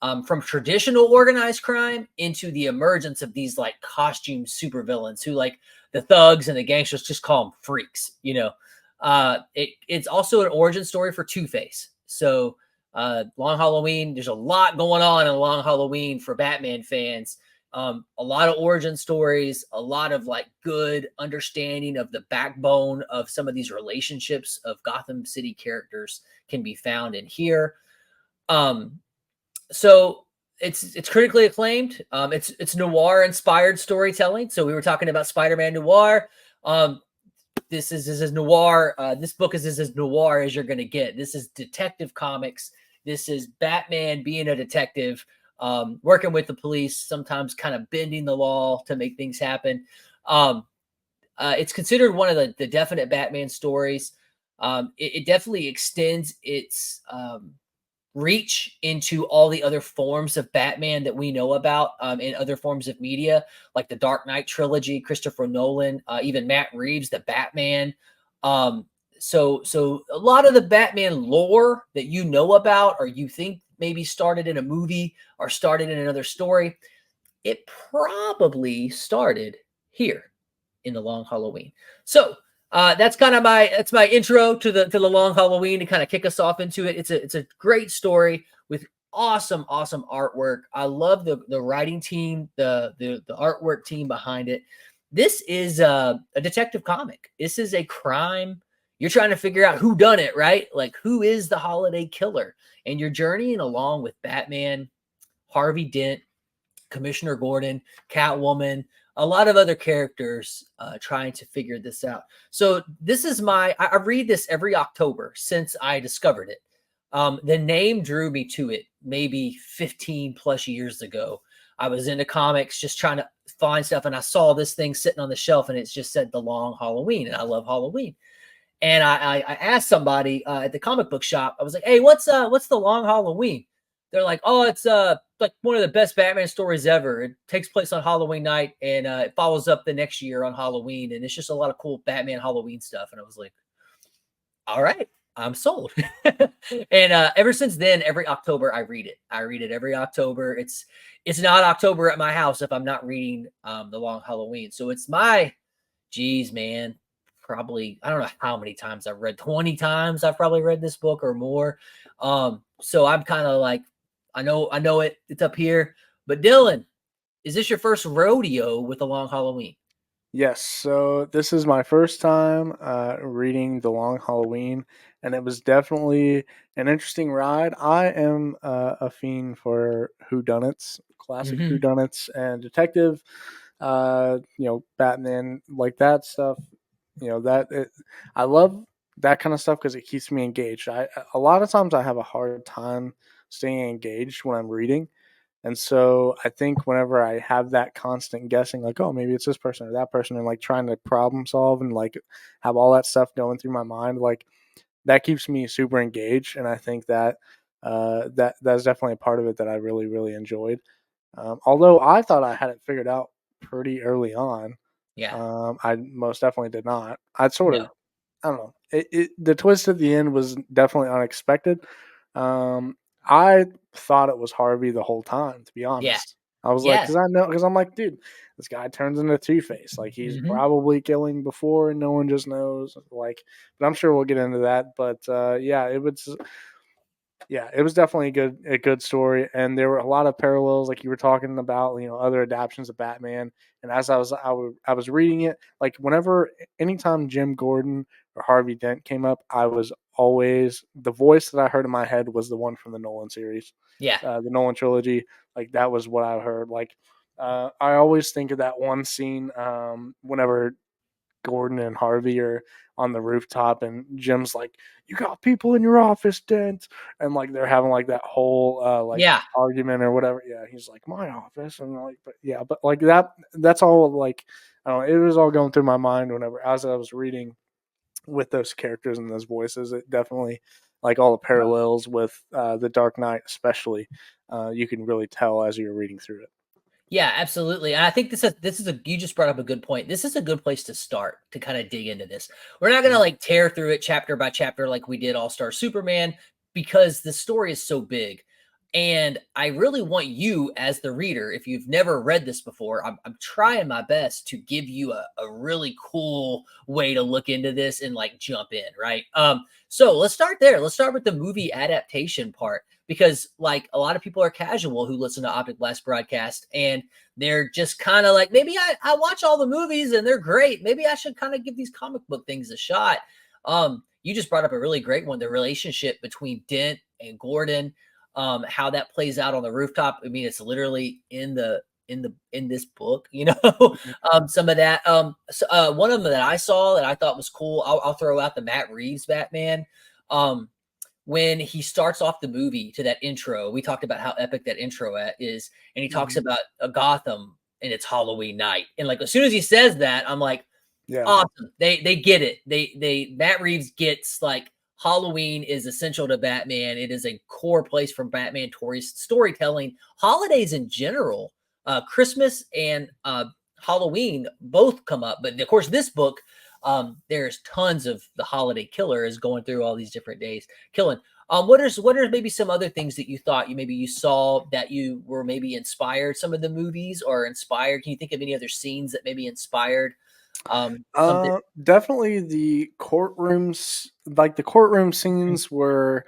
from traditional organized crime into the emergence of these like costume supervillains who, like, the thugs and the gangsters just call them freaks, you know. It's also an origin story for Two-Face. So Long Halloween, there's a lot going on in Long Halloween for Batman fans. A lot of origin stories, a lot of like good understanding of the backbone of some of these relationships of Gotham City characters can be found in here. So it's critically acclaimed. It's noir inspired storytelling. So we were talking about Spider-Man Noir. This is noir. This book is as noir as you're going to get. This is detective comics. This is Batman being a detective, working with the police, sometimes kind of bending the law to make things happen. It's considered one of the definite Batman stories. It definitely extends its reach into all the other forms of Batman that we know about, in other forms of media, like the Dark Knight trilogy, Christopher Nolan, even Matt Reeves, the Batman. So a lot of the Batman lore that you know about, or you think maybe started in a movie or started in another story, it probably started here in the Long Halloween. So that's kind of my intro to the Long Halloween to kind of kick us off into it. It's a great story with awesome artwork. I love the writing team, the artwork team behind it. This is a detective comic. This is a crime. You're trying to figure out who done it, right? Like, who is the holiday killer? And you're journeying along with Batman, Harvey Dent, Commissioner Gordon, Catwoman, a lot of other characters trying to figure this out. So this is I read this every October since I discovered it. The name drew me to it maybe 15 plus years ago. I was into comics, just trying to find stuff, and I saw this thing sitting on the shelf, and it just said The Long Halloween, and I love Halloween. And I asked somebody at the comic book shop, I was like, "Hey, what's The Long Halloween?" They're like, "Oh, it's like one of the best Batman stories ever. It takes place on Halloween night, and it follows up the next year on Halloween, and it's just a lot of cool Batman Halloween stuff." And I was like, "All right, I'm sold." And ever since then, every October I read it. I read it every October. It's not October at my house if I'm not reading The Long Halloween. So it's my, geez, man, probably, I don't know how many times I've read, 20 times I've probably read this book or more. So I'm kind of like, I know it's up here. But Dylan, is this your first rodeo with The Long Halloween? Yes, so this is my first time reading The Long Halloween, and it was definitely an interesting ride. I am a fiend for whodunits, classic Hmm. whodunits, and detective, Batman, like that stuff. I love that kind of stuff because it keeps me engaged. A lot of times I have a hard time staying engaged when I'm reading, and so I think whenever I have that constant guessing, like, oh, maybe it's this person or that person, and like trying to problem solve and like have all that stuff going through my mind, like that keeps me super engaged. And I think that that's definitely a part of it that I really, really enjoyed. Although I thought I had it figured out pretty early on, Yeah. I most definitely did not. I'd sort No. of, I don't know. The twist at the end was definitely unexpected. I thought it was Harvey the whole time, to be Yeah. honest. I was like, Yeah. because I'm like, dude, this guy turns into Two Face. Like he's Hmm. probably killing before, and no one just knows. Like, but I'm sure we'll get into that. But it was definitely a good story, and there were a lot of parallels, like you were talking about, other adaptations of Batman. And as I was reading it, like anytime Jim Gordon or Harvey Dent came up, I was always the voice that I heard in my head was the one from the Nolan series, Yeah. the Nolan trilogy. Like that was what I heard. Like I always think of that one scene whenever Gordon and Harvey are on the rooftop, and Jim's like, "You got people in your office, Dent," and like they're having like that whole like Yeah. argument or whatever. Yeah, he's like, "My office," and like, but like that. That's all. Like, I don't know. It was all going through my mind whenever as I was reading with those characters and those voices. It definitely, like all the parallels with the Dark Knight, especially. You can really tell as you're reading through it. Yeah, absolutely. And I think this is a you just brought up a good point. This is a good place to start to kind of dig into this. We're not going to like tear through it chapter by chapter like we did All Star Superman because the story is so big. And I really want you as the reader, if you've never read this before, I'm trying my best to give you a really cool way to look into this and like jump in, right? So let's start there. Let's start with the movie adaptation part because like a lot of people are casual who listen to Optic Blast broadcast and they're just kind of like, maybe I watch all the movies and they're great. Maybe I should kind of give these comic book things a shot. You just brought up a really great one, the relationship between Dent and Gordon, how that plays out on the rooftop. I mean, it's literally in this book, Mhm. some of that. One of them that I saw that I thought was cool. I'll throw out the Matt Reeves Batman. Um, when he starts off the movie to that intro, we talked about how epic that intro is, and he talks Mhm. about a Gotham and it's Halloween night. And like as soon as he says that, I'm like, Yeah. awesome. They get it. They Matt Reeves gets like Halloween is essential to Batman. It is a core place for Batman storytelling. Holidays in general, Christmas and Halloween both come up, but of course this book, there's tons of the holiday killer is going through all these different days killing. What are maybe some other things that you thought you saw that you were maybe inspired some of the movies or inspired? Can you think of any other scenes that maybe inspired something? Definitely the courtrooms, like the courtroom scenes were,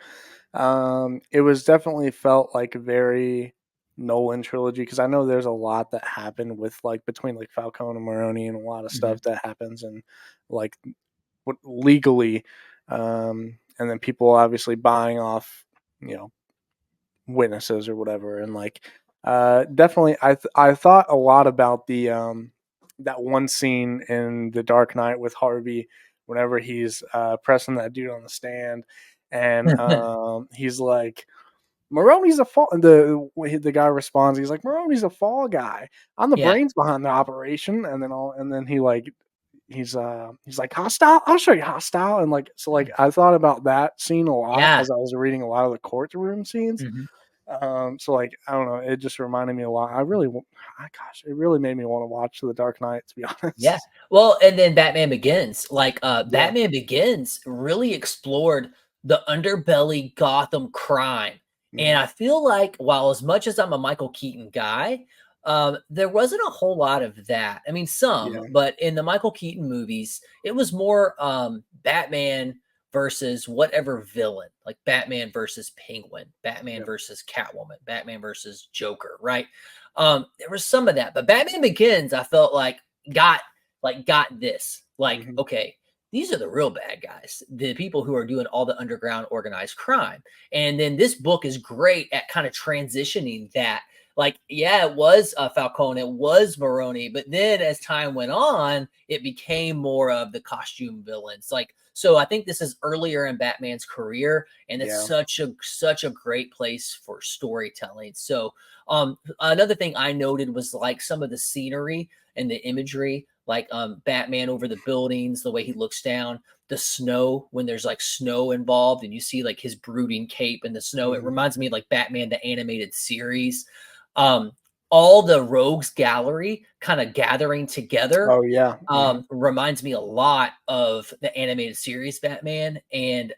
it was definitely felt like a very Nolan trilogy because I know there's a lot that happened with like between like Falcone and Maroni and a lot of Mhm. stuff that happens and like legally, and then people obviously buying off, you know, witnesses or whatever, and like definitely I thought a lot about the that one scene in The Dark Knight with Harvey whenever he's pressing that dude on the stand, and he's like Maroney's a fall. The guy responds, he's like, Maroney's a fall guy. I'm the Yeah. brains behind the operation. And then he like, he's like hostile. I'll show you hostile. And like, so like, I thought about that scene a lot Yeah. as I was reading a lot of the courtroom scenes. Mhm. So like, I don't know, it just reminded me a lot. Gosh, it really made me want to watch The Dark Knight, to be honest. Yeah. Well, and then Batman Begins, like Yeah. Batman Begins really explored the underbelly Gotham crime. And Mhm. I feel like while as much as I'm a Michael Keaton guy, there wasn't a whole lot of that. I mean, some, Yeah. but in the Michael Keaton movies, it was more Batman versus whatever villain, like Batman versus Penguin, Batman Yep. versus Catwoman, Batman versus Joker, right? There was some of that, but Batman Begins, I felt got got this. Like, Mhm. okay, these are the real bad guys, the people who are doing all the underground organized crime. And then this book is great at kind of transitioning that. Like, yeah, it was Falcone, it was Maroni, but then as time went on, it became more of the costume villains. Like, so I think this is earlier in Batman's career, and it's Yeah. such a great place for storytelling. So, another thing I noted was like some of the scenery and the imagery, like Batman over the buildings, the way he looks down, the snow when there's like snow involved, and you see like his brooding cape in the snow. It Mhm. reminds me of like Batman the animated series. Um, all the rogues gallery kind of gathering together Oh yeah. Mhm. reminds me a lot of the animated series Batman, and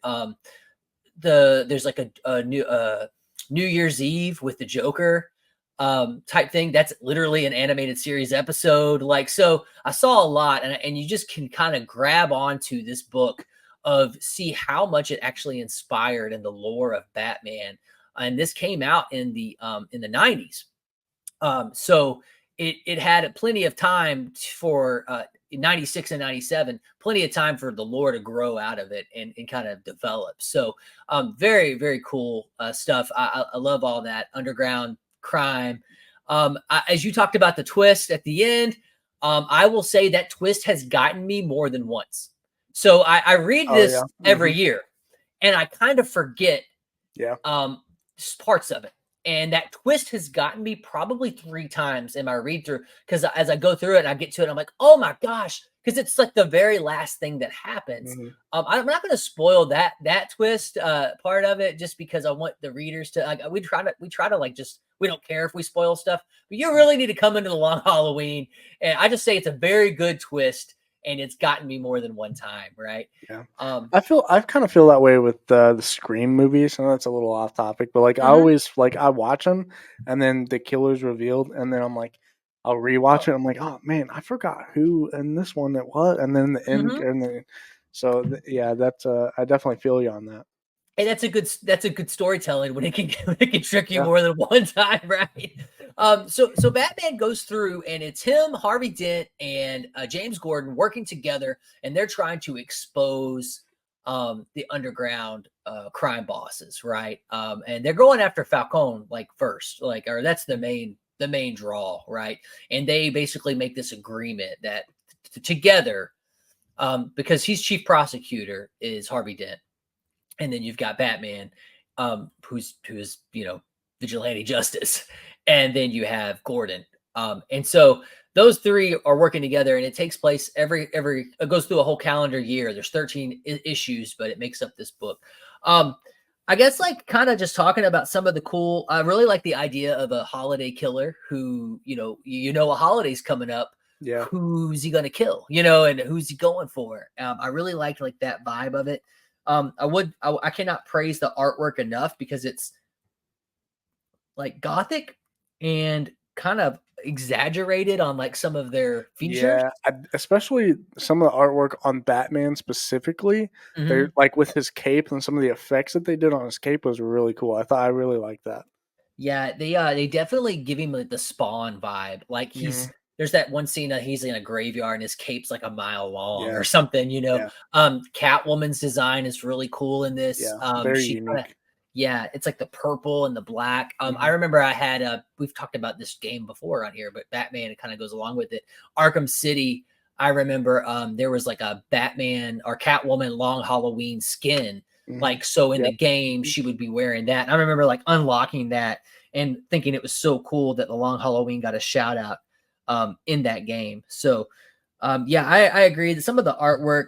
there's like a New Year's Eve with the Joker type thing. That's literally an animated series episode. Like, so I saw a lot, and you just can kind of grab onto this book of see how much it actually inspired in the lore of Batman. And this came out in the 90s. So it had plenty of time for 96 and 97, plenty of time for the lore to grow out of it and kind of develop. So very, very cool stuff. I love all that underground crime. As you talked about the twist at the end, I will say that twist has gotten me more than once. So I read Oh yeah. this every Mhm. year and I kind of forget Yeah. parts of it. And that twist has gotten me probably 3 times in my read through because as I go through it and I get to it, I'm like, oh my gosh, because it's like the very last thing that happens. Mhm. I'm not going to spoil that twist part of it just because I want the readers to like. We try to like just we don't care if we spoil stuff, but you really need to come into the long Halloween. And I just say it's a very good twist, and it's gotten me more than one time, right? Yeah. Um, I kind of feel that way with the Scream movies. I know that's a little off topic, but like I mhm. always like I watch them and then the killer's revealed and then I'm like I'll rewatch it. I'm like, oh man, I forgot who in this one it was, and then the end Mhm. and then yeah, that's I definitely feel you on that. And that's a good storytelling when it can when it can trick you Yeah. more than one time, right? So Batman goes through and it's him, Harvey Dent, and James Gordon working together, and they're trying to expose the underground crime bosses, right? And they're going after Falcone like first, like or that's the main draw, right? And they basically make this agreement that together, because he's chief prosecutor is Harvey Dent and then you've got Batman, who's vigilante justice, and then you have Gordon, and so those three are working together, and it takes place every it goes through a whole calendar year. There's 13 issues, but it makes up this book. Um, I guess like kind of just talking about some of the cool. I really like the idea of a holiday killer who a holiday's coming up. Yeah. Who's he gonna kill? And who's he going for? I really like that vibe of it. I cannot praise the artwork enough because it's like gothic and kind of exaggerated on like some of their features. Yeah, especially some of the artwork on Batman specifically. They're Mhm. like with his cape and some of the effects that they did on his cape was really cool. I really liked that. Yeah, they definitely give him like the Spawn vibe. Like Mhm. there's that one scene that he's in a graveyard and his cape's like a mile long Yeah, or something. yeah, Catwoman's design is really cool in this. yeah. Very She kind of unique. Yeah, it's like the purple and the black. I Mhm. remember I had we've talked about this game before on here, but Batman it kind of goes along with it. Arkham City, I remember there was like a Batman or Catwoman long Halloween skin Like, so in the Yep. game, she would be wearing that. And I remember like unlocking that and thinking it was so cool that The Long Halloween got a shout out in that game. So yeah, I agree that some of the artwork,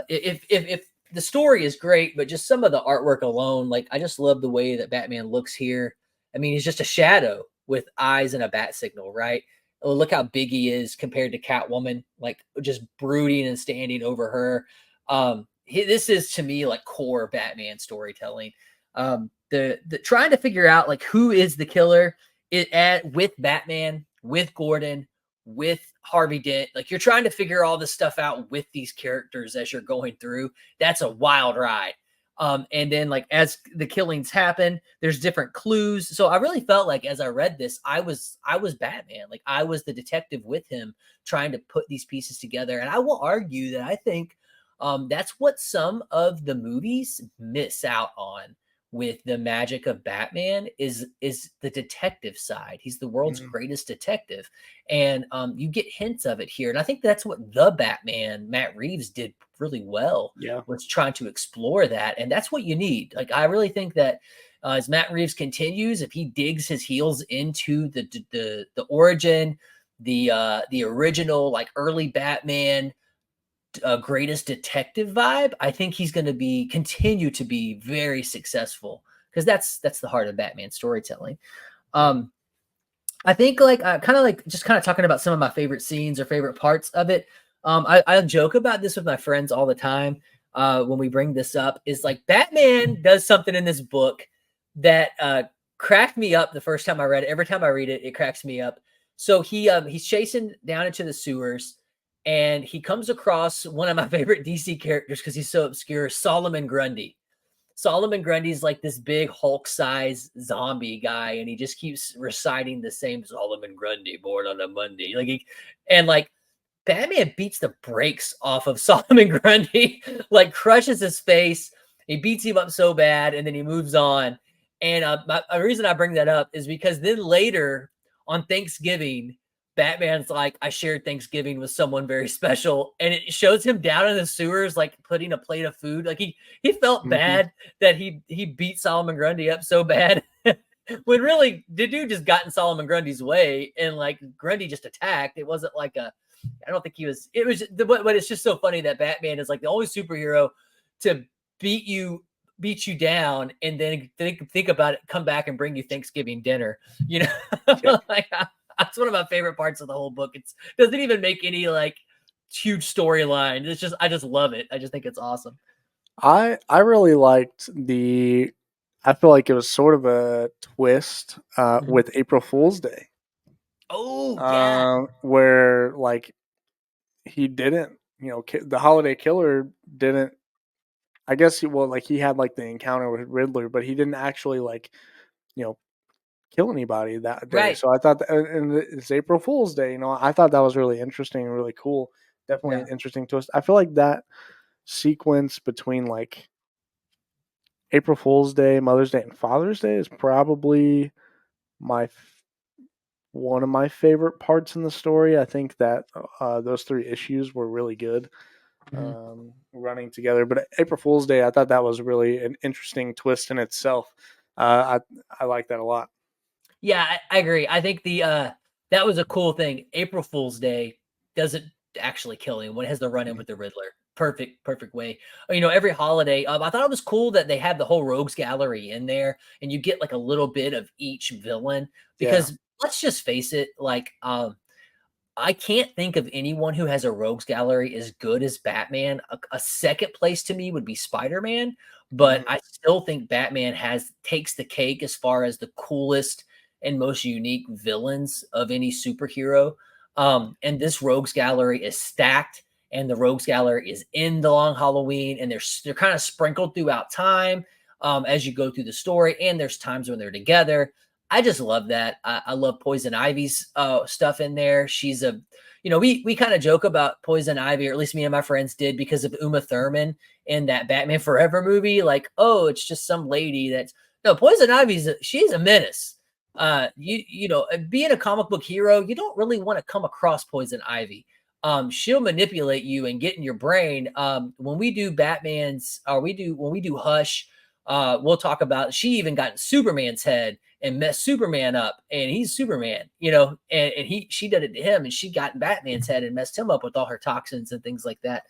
if the story is great, but just some of the artwork alone, like I just love the way that Batman looks here. I mean, he's just a shadow with eyes and a bat signal, right? Oh, look how big he is compared to Catwoman, like just brooding and standing over her. This is to me like core Batman storytelling. The trying to figure out like who is the killer with Batman, with Gordon, with Harvey Dent. Like you're trying to figure all this stuff out with these characters as you're going through. That's a wild ride. And then like as the killings happen, there's different clues. So I really felt like as I read this, I was Batman. Like I was the detective with him trying to put these pieces together. And I will argue that I think that's what some of the movies miss out on with the magic of Batman is the detective side. He's the world's greatest detective. And you get hints of it here. And I think that's what the Batman, Matt Reeves, did really well. Yeah. Was trying to explore that. And that's what you need. Like, I really think that as Matt Reeves continues, if he digs his heels into the origin, the original, like early Batman, greatest detective vibe, I think he's going to continue to be very successful because that's the heart of Batman storytelling. I think like kind of talking about some of my favorite scenes or favorite parts of it. I joke about this with my friends all the time when we bring this up. Is like Batman does something in this book that cracked me up the first time I read it. Every time I read it, it cracks me up. So he's chasing down into the sewers. And he comes across one of my favorite DC characters because he's so obscure, Solomon Grundy. Solomon Grundy's like this big Hulk-sized zombie guy, and he just keeps reciting the same Solomon Grundy, born on a Monday. Like Batman beats the brakes off of Solomon Grundy, like crushes his face. He beats him up so bad, and then he moves on. And the reason I bring that up is because then later on Thanksgiving, Batman's like, I shared Thanksgiving with someone very special. And it shows him down in the sewers, like putting a plate of food. Like he felt bad that he beat Solomon Grundy up so bad. When really the dude just got in Solomon Grundy's way and like Grundy just attacked. It wasn't like I don't think it was, but it's just so funny that Batman is like the only superhero to beat you down and then think about it, come back and bring you Thanksgiving dinner, you know? Yeah. Like, that's one of my favorite parts of the whole book. It doesn't even make any like huge storyline. It's just, I just love it. I just think it's awesome. I really liked I feel like it was sort of a twist with April Fool's Day. Oh yeah. Where like he didn't, the holiday killer didn't, I guess he had like the encounter with Riddler, but he didn't actually like, kill anybody that day. Right. So I thought and it's April Fool's Day, I thought that was really interesting and really cool. Definitely an interesting twist. I feel like that sequence between like April Fool's Day, Mother's Day, and Father's Day is probably one of my favorite parts in the story. I think that those 3 issues were really good running together. But April Fool's Day, I thought that was really an interesting twist in itself. I like that a lot. Yeah, I agree. I think that was a cool thing. April Fool's Day doesn't actually kill anyone. It has the run-in with the Riddler. Perfect way. Every holiday, I thought it was cool that they had the whole rogues gallery in there, and you get like a little bit of each villain. Because let's just face it, like I can't think of anyone who has a rogues gallery as good as Batman. A second place to me would be Spider-Man, but I still think Batman takes the cake as far as the coolest and most unique villains of any superhero. And this rogues gallery is stacked, and the rogues gallery is in The Long Halloween, and they're kind of sprinkled throughout time as you go through the story, and there's times when they're together. I just love that. I love Poison Ivy's stuff in there. She's we kind of joke about Poison Ivy, or at least me and my friends did, because of Uma Thurman in that Batman Forever movie. Like, oh, it's just some lady no, Poison Ivy's she's a menace. Being a comic book hero, you don't really want to come across Poison Ivy. she'll manipulate you and get in your brain. When we do Batman's, or when we do Hush, we'll talk about. She even got in Superman's head and messed Superman up, and he's Superman, and she did it to him, and she got in Batman's head and messed him up with all her toxins and things like that.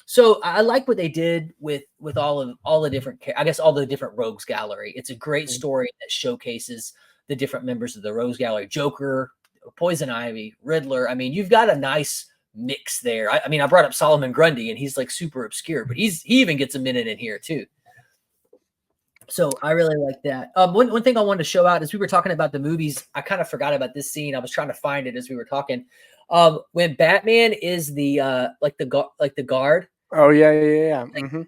So I like what they did with all the different, I guess, all the different Rogues Gallery. It's a great story that showcases the different members of the Rogues Gallery: Joker, Poison Ivy, Riddler. I mean, you've got a nice mix there. I mean, I brought up Solomon Grundy, and he's like super obscure, but he even gets a minute in here too. So I really like that. One thing I wanted to show out is we were talking about the movies. I kind of forgot about this scene. I was trying to find it as we were talking. When Batman is the guard. Oh yeah. Mm-hmm.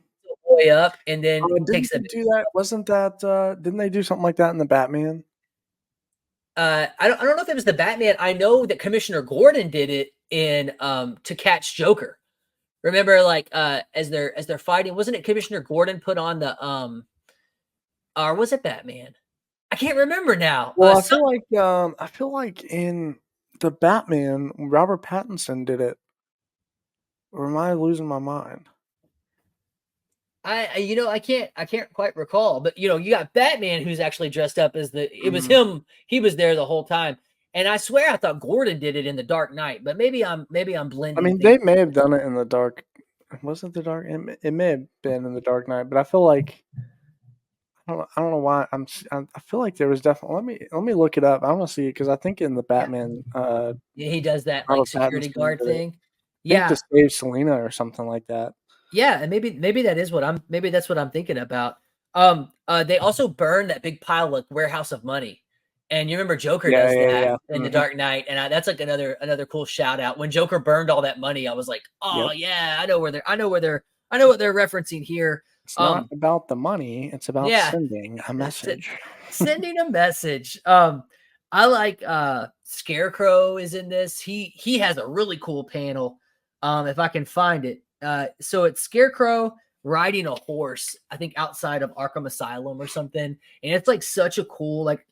Way up, and then didn't they do that? Wasn't that? Didn't they do something like that in the Batman? I don't know if it was the Batman. I know that Commissioner Gordon did it in To Catch Joker. Remember, like as they're fighting, wasn't it Commissioner Gordon put on the or was it Batman? I can't remember now. Well, I feel like in the Batman, Robert Pattinson did it. Or am I losing my mind? I can't quite recall, but you got Batman who's actually dressed up as it was him. He was there the whole time. And I swear I thought Gordon did it in the Dark Knight, but maybe I'm blending. I mean, they may have done it in the Dark. Wasn't the Dark? It may have been in the Dark Knight, but I feel like I don't know why I feel like there was definitely. Let me look it up. I want to see it because I think in the Batman, he does that like security guard thing. Yeah, to save Selena or something like that. Yeah, and maybe that's what I'm thinking about. They also burned that big pile of warehouse of money, and you remember Joker does that in the Dark Knight, and that's like another cool shout out. When Joker burned all that money, I was like, oh yeah, I know what they're referencing here. It's not about the money; it's about sending a message. Sending a message. I like Scarecrow is in this. He has a really cool panel. If I can find it. So it's Scarecrow riding a horse, I think outside of Arkham Asylum or something. And it's like such a cool, like,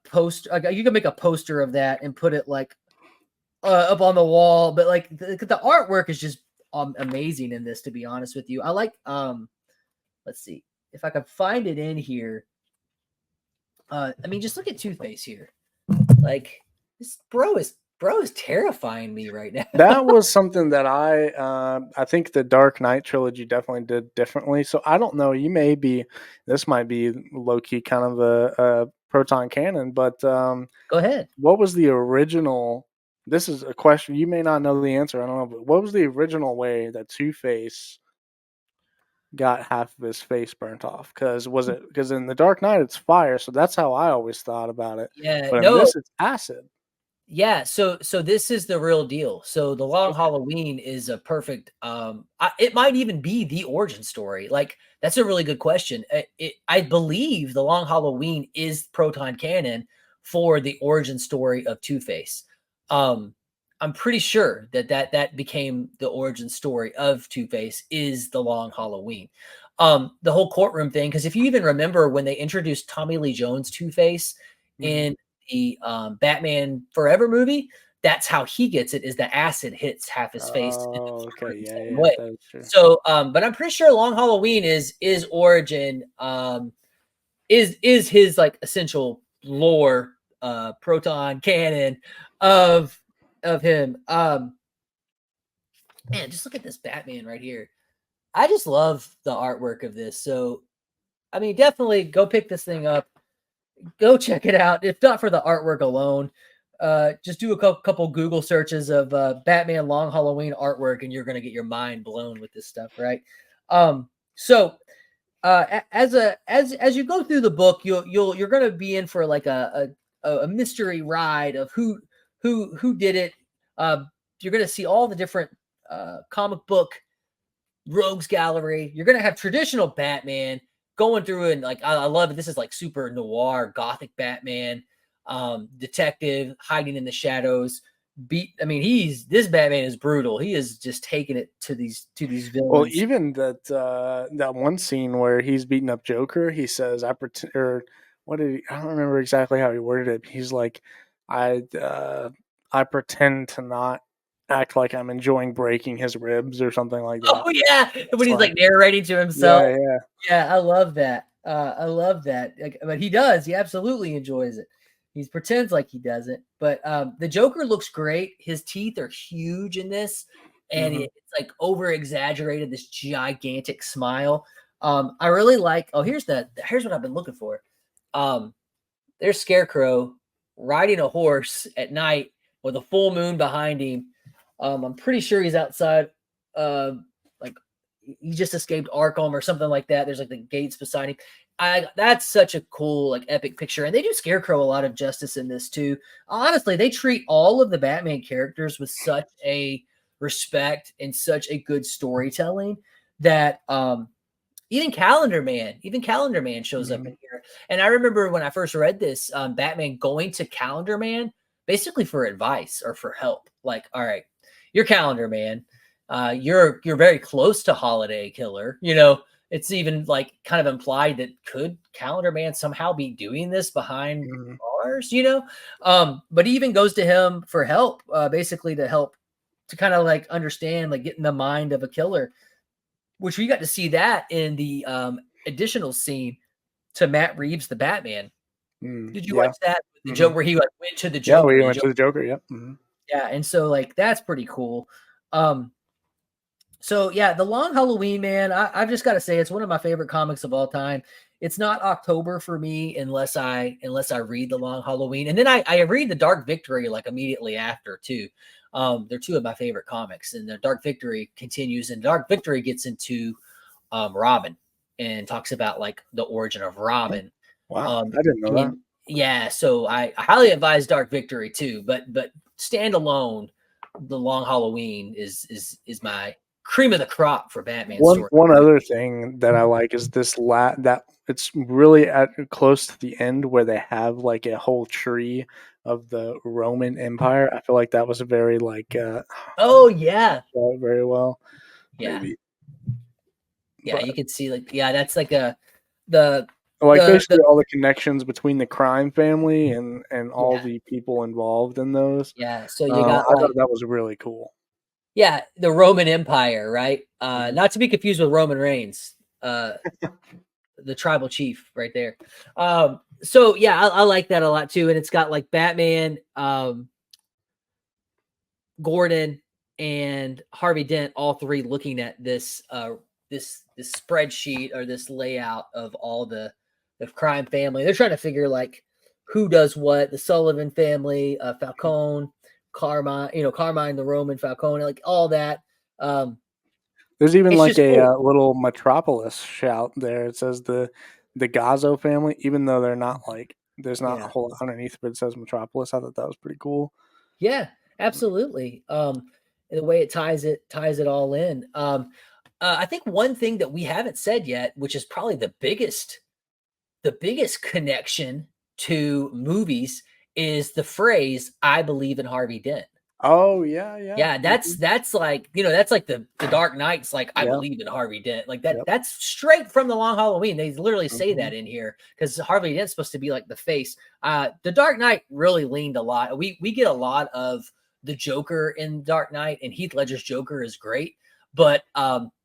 poster. You can make a poster of that and put it like, up on the wall. But like the artwork is just amazing in this, to be honest with you. I like, let's see if I can find it in here. I mean, just look at Two-Face here. Like, this bro is terrifying me right now. That was something that I think the Dark Knight trilogy definitely did differently. So I don't know. This might be low key kind of a proton cannon, but go ahead. What was the original? This is a question you may not know the answer. I don't know, but what was the original way that Two-Face got half of his face burnt off? Because in the Dark Knight it's fire, so that's how I always thought about it. Yeah, but in this it's acid. Yeah, so this is the real deal. So the Long Halloween is a perfect. It might even be the origin story. Like, that's a really good question. I believe the Long Halloween is proton canon for the origin story of Two-Face. I'm pretty sure that became the origin story of Two-Face is the Long Halloween. The whole courtroom thing, because if you even remember when they introduced Tommy Lee Jones Two-Face in the Batman Forever movie, that's how he gets it, is the acid hits half his face. Okay, yeah, that is true. So, but I'm pretty sure Long Halloween is origin, is his like essential lore, proton canon of him. Man, just look at this Batman right here. I just love the artwork of this. So, I mean, definitely go pick this thing up. Go check it out. If not for the artwork alone, just do a couple Google searches of Batman Long Halloween artwork, and you're going to get your mind blown with this stuff, right? So as you go through the book, you're going to be in for like a mystery ride of who did it. You're going to see all the different comic book rogues gallery. You're going to have traditional Batman going through, and like, I love it. This is like super noir, gothic Batman, detective hiding in the shadows. This Batman is brutal. He is just taking it to these villains. Well, even that one scene where he's beating up Joker, he says, "I pretend," or what did he? I don't remember exactly how he worded it. He's like, "I pretend to not act like I'm enjoying breaking his ribs or something like that. Oh yeah, when he's like narrating to himself. Yeah. Yeah, I love that. I love that. But he does. He absolutely enjoys it. He pretends like he doesn't. But the Joker looks great. His teeth are huge in this, and Mhm. it's like over exaggerated. This gigantic smile. I really like. Oh, here's what I've been looking for. There's Scarecrow riding a horse at night with a full moon behind him. I'm pretty sure he's outside. Like he just escaped Arkham or something like that. There's like the gates beside him. That's such a cool, like epic picture. And they do Scarecrow a lot of justice in this too. Honestly, they treat all of the Batman characters with such a respect and such a good storytelling that even Calendar Man shows up in here. And I remember when I first read this, Batman going to Calendar Man basically for advice or for help. Like, all right, you're Calendar Man. You're very close to Holiday Killer. You know, it's even like kind of implied that could Calendar Man somehow be doing this behind bars, you know? But he even goes to him for help, basically to help to kind of like understand, like get in the mind of a killer, which we got to see that in the additional scene to Matt Reeves, the Batman. Did you watch that? The joke where he like went to the Joker. Yeah, we went to the Joker. Yep. Yeah, and so like that's pretty cool. So yeah, The Long Halloween, man, I've just got to say it's one of my favorite comics of all time. It's not October for me unless I read The Long Halloween, and then I read The Dark Victory like immediately after too. They're two of my favorite comics, and The Dark Victory continues, and Dark Victory gets into Robin and talks about like the origin of Robin. Wow, I didn't know that. Yeah, so I highly advise Dark Victory too, but standalone, The Long Halloween is my cream of the crop for Batman story. One other thing that I like is this that it's really at close to the end where they have like a whole tree of the Roman Empire. I feel like that was a very like oh yeah, very well. Yeah. Maybe. Yeah, But, you can see like that's like basically all the connections between the crime family and all the people involved in those. Yeah, so you got I thought that was really cool. Yeah, the Roman Empire, right? Not to be confused with Roman Reigns, the tribal chief right there. So yeah, I like that a lot too. And it's got like Batman, Gordon, and Harvey Dent, all three looking at this this spreadsheet or this layout of all the crime family. They're trying to figure like who does what. The Sullivan family, Falcone, Carmine, the Roman Falcone, like all that. There's even like a cool. little Metropolis shout there. It says the Gazzo family, even though they're not like there's not a whole lot underneath, but it says Metropolis. I thought that was pretty cool. Yeah, absolutely. The way it ties it all in. I think one thing that we haven't said yet, which is probably the biggest connection to movies, is the phrase "I believe in Harvey Dent." Oh yeah. That's like that's like the Dark Knight's like I believe in Harvey Dent, like that. That's straight from The Long Halloween. They literally say that in here because Harvey Dent's supposed to be like the face. The Dark Knight really leaned a lot. We get a lot of the Joker in Dark Knight, and Heath Ledger's Joker is great, but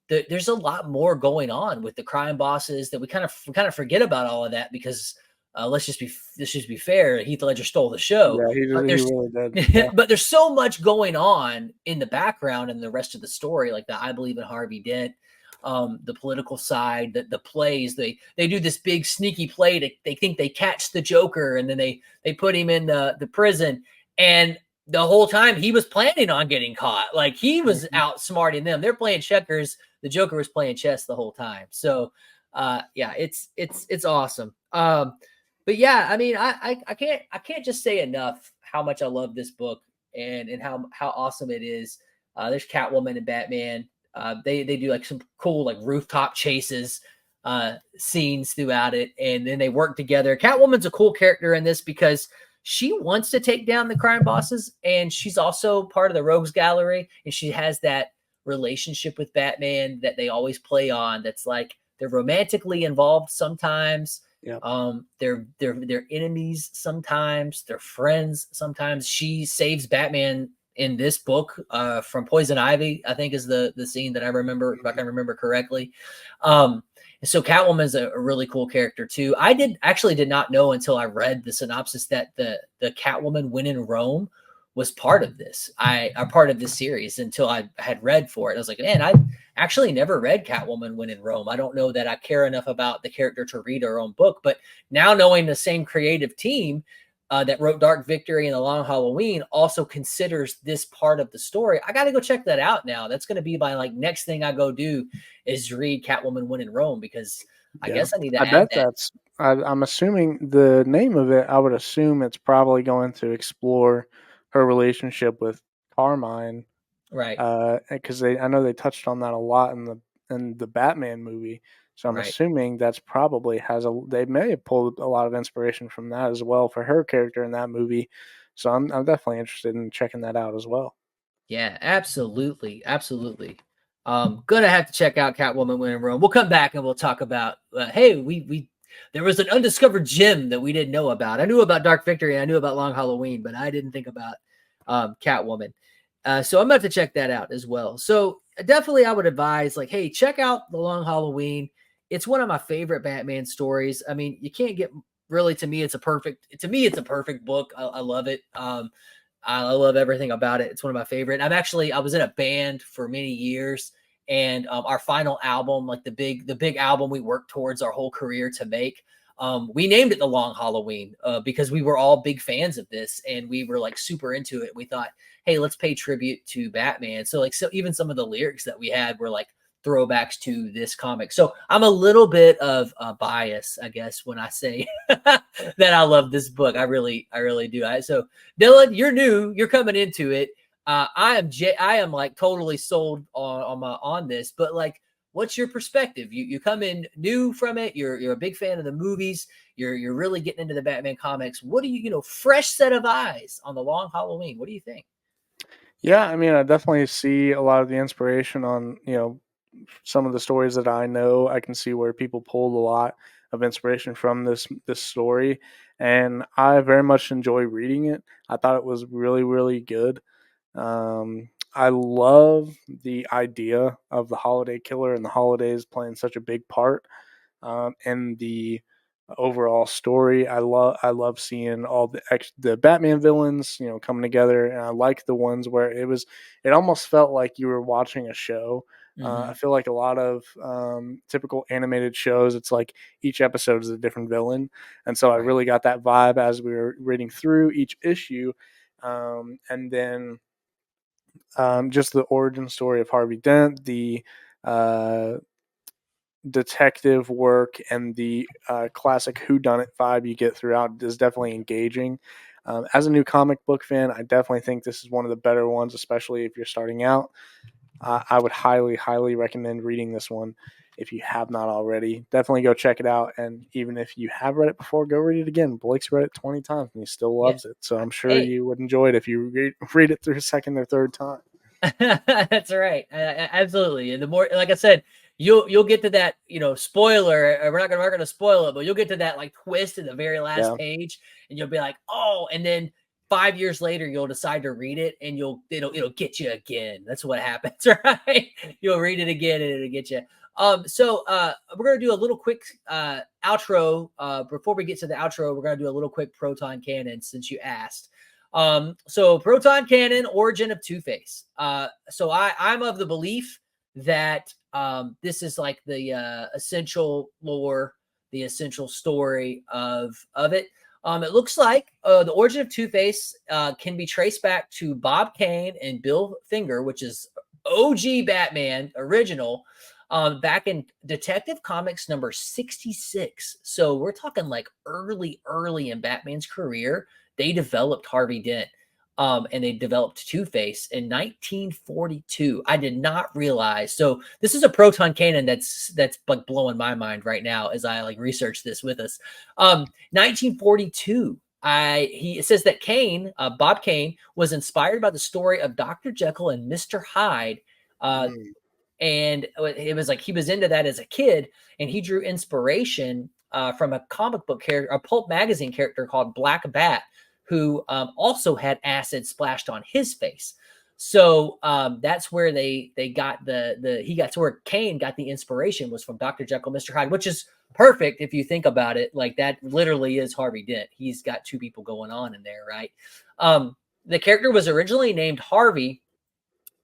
there's a lot more going on with the crime bosses that we kind of forget about all of that because. Let's just be fair. Heath Ledger stole the show. Yeah, he really did. Yeah. But there's so much going on in the background and the rest of the story, like the I believe in Harvey Dent, the political side, the plays. They do this big sneaky play. They think they catch the Joker, and then they put him in the prison. And the whole time he was planning on getting caught. Like he was outsmarting them. They're playing checkers. The Joker was playing chess the whole time. So yeah, it's awesome. But yeah, I mean, I can't just say enough how much I love this book and how awesome it is. There's Catwoman and Batman. They do like some cool like rooftop chases scenes throughout it, and then they work together. Catwoman's a cool character in this because she wants to take down the crime bosses, and she's also part of the Rogues Gallery, and she has that relationship with Batman that they always play on. That's like they're romantically involved sometimes. Yeah. They're enemies sometimes. They're friends sometimes. She saves Batman in this book from Poison Ivy, I think is the scene that I remember, if I can remember correctly. So Catwoman's a really cool character too. I did not know until I read the synopsis that the Catwoman When in Rome was part of this. Are part of this series until I had read for it. I was like, man, I actually never read Catwoman When in Rome. I don't know that I care enough about the character to read her own book, but now knowing the same creative team that wrote Dark Victory and The Long Halloween also considers this part of the story, I got to go check that out now. That's going to be my next thing I go do is read Catwoman When in Rome, because I guess I need to I add bet that. I'm assuming the name of it, I would assume it's probably going to explore her relationship with Carmine. Right. Because I know they touched on that a lot in the Batman movie. So I'm Right. assuming that's probably they may have pulled a lot of inspiration from that as well for her character in that movie. So I'm definitely interested in checking that out as well. Yeah, absolutely. Absolutely. Gonna have to check out Catwoman When in Rome. We'll come back and we'll talk about, hey, we there was an undiscovered gem that we didn't know about. I knew about Dark Victory, I knew about Long Halloween, but I didn't think about Catwoman. So I'm about to check that out as well. So definitely I would advise, hey, check out The Long Halloween. It's one of my favorite Batman stories. I mean, you can't get really, to me, it's a perfect book. I love it. I love everything about it. It's one of my favorite. I was in a band for many years, and our final album, the big album we worked towards our whole career to make, we named it The Long Halloween because we were all big fans of this, and we were super into it. We thought, hey, let's pay tribute to Batman. So even some of the lyrics that we had were throwbacks to this comic. So I'm a little bit of a bias, I guess, when I say that I love this book. I really do. So Dylan, you're new, you're coming into it. I am totally sold on this, but what's your perspective? You come in new from it. You're a big fan of the movies. You're really getting into the Batman comics. What do you fresh set of eyes on The Long Halloween? What do you think? Yeah, I mean, I definitely see a lot of the inspiration on, some of the stories that I know. I can see where people pulled a lot of inspiration from this story, and I very much enjoy reading it. I thought it was really, really good. I love the idea of the holiday killer and the holidays playing such a big part in the overall story. I love seeing all the Batman villains, coming together, and I like the ones where it almost felt like you were watching a show. I feel like a lot of typical animated shows, it's like each episode is a different villain, and so I Right. really got that vibe as we were reading through each issue, and then just the origin story of Harvey Dent, the uh, detective work, and the classic whodunit vibe you get throughout is definitely engaging. As a new comic book fan, I definitely think this is one of the better ones, especially if you're starting out. I would highly, highly recommend reading this one if you have not already. Definitely go check it out. And even if you have read it before, go read it again. Blake's read it 20 times and he still Yeah. loves it. So I'm sure Hey, you would enjoy it if you read it through a second or third time. that's right. Absolutely. And the more, like I said, you'll get to that, spoiler. We're not gonna spoil it, but you'll get to that twist in the very last Yeah. page, and you'll be like, oh, and then 5 years later you'll decide to read it, and it'll get you again. That's what happens, right? You'll read it again, and it'll get you. So we're gonna do a little quick outro. Before we get to the outro, we're gonna do a little quick Proton Cannon since you asked. So Proton Cannon, origin of Two-Face. So I'm of the belief that this is the essential lore, the essential story of it. It looks like the origin of Two-Face can be traced back to Bob Kane and Bill Finger, which is OG Batman original, back in Detective Comics number 66. So we're talking early in Batman's career. They developed Harvey Dent, and they developed Two-Face in 1942. I did not realize. So this is a proton cannon that's blowing my mind right now as I research this with us. 1942. It says that Bob Kane, was inspired by the story of Dr. Jekyll and Mr. Hyde. And it was he was into that as a kid, and he drew inspiration from a comic book character, a pulp magazine character called Black Bat, who also had acid splashed on his face. So that's where they got that's where Kane got the inspiration, was from Dr. Jekyll, Mr. Hyde, which is perfect if you think about it. Like, that literally is Harvey Dent. He's got two people going on in there, right? The character was originally named Harvey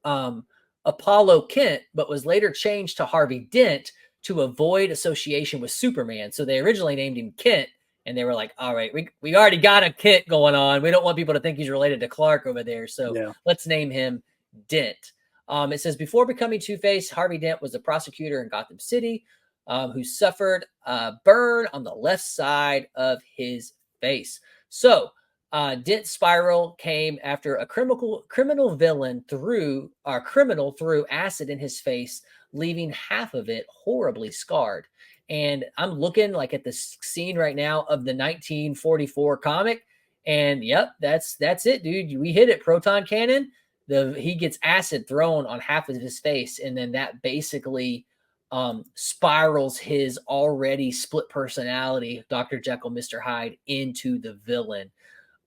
Apollo Kent, but was later changed to Harvey Dent to avoid association with Superman. So they originally named him Kent, and they were like, all right, we already got a Kent going on. We don't want people to think he's related to Clark over there. So let's name him Dent. It says, before becoming Two-Face, Harvey Dent was a prosecutor in Gotham City who suffered a burn on the left side of his face. So Dent's spiral came after a criminal villain threw acid in his face, leaving half of it horribly scarred. And I'm looking like at the scene right now of the 1944 comic, and yep, that's it, dude. We hit it. Proton cannon. He gets acid thrown on half of his face, and then that basically spirals his already split personality, Dr. Jekyll, Mr. Hyde, into the villain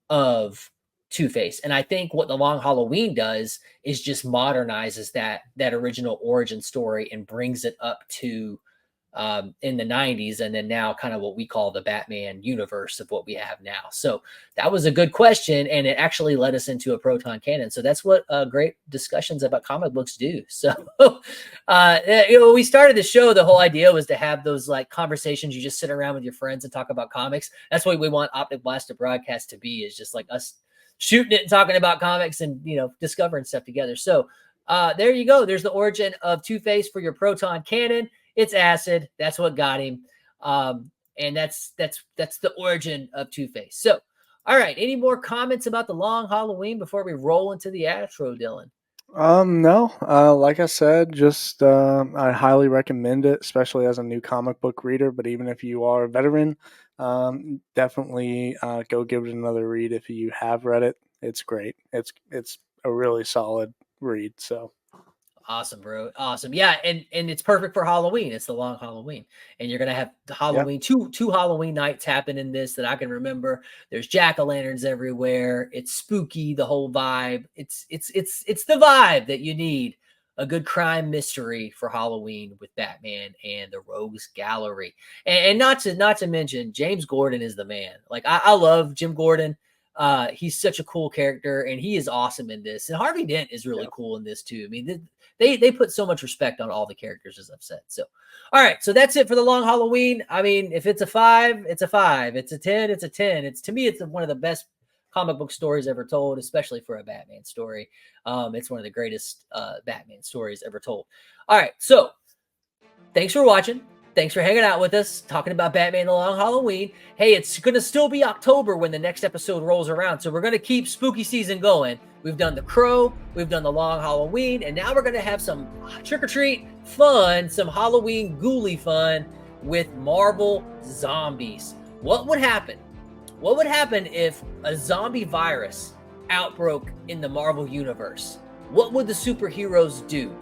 of Two-Face. And I think what The Long Halloween does is just modernizes that original origin story and brings it up to in the 90s, and then now kind of what we call the Batman universe of what we have now. So that was a good question, and it actually led us into a proton cannon. So that's what great discussions about comic books do. So we started the show, the whole idea was to have those like conversations, you just sit around with your friends and talk about comics. That's what we want Optic Blast to broadcast to be, is just like us shooting it and talking about comics and, you know, discovering stuff together. So there you go. There's the origin of Two-Face for your proton cannon. It's acid. That's what got him. And that's the origin of Two-Face. So, all right. Any more comments about The Long Halloween before we roll into the outro, Dylan? No. Like I said, just I highly recommend it, especially as a new comic book reader. But even if you are a veteran, definitely go give it another read if you have read it. It's great. It's a really solid read. So. Awesome, bro. Awesome. Yeah, and it's perfect for Halloween. It's The Long Halloween. And you're gonna have the Halloween, two Halloween nights happen in this that I can remember. There's jack-o'-lanterns everywhere. It's spooky, the whole vibe. It's the vibe that you need. A good crime mystery for Halloween with Batman and the Rogues Gallery. And not to mention, James Gordon is the man. Like I love Jim Gordon. He's such a cool character, and he is awesome in this. And Harvey Dent is really cool in this too. I mean, they put so much respect on all the characters, as I've said. So, all right, so that's it for The Long Halloween. I mean, if it's a 5, it's a 5. It's a 10, it's a 10. To me, it's one of the best comic book stories ever told, especially for a Batman story. It's one of the greatest Batman stories ever told. All right, so thanks for watching. Thanks for hanging out with us, talking about Batman The Long Halloween. Hey, it's going to still be October when the next episode rolls around, so we're going to keep spooky season going. We've done The Crow, we've done The Long Halloween, and now we're going to have some trick-or-treat fun, some Halloween ghouly fun with Marvel zombies. What would happen? What would happen if a zombie virus outbroke in the Marvel universe? What would the superheroes do?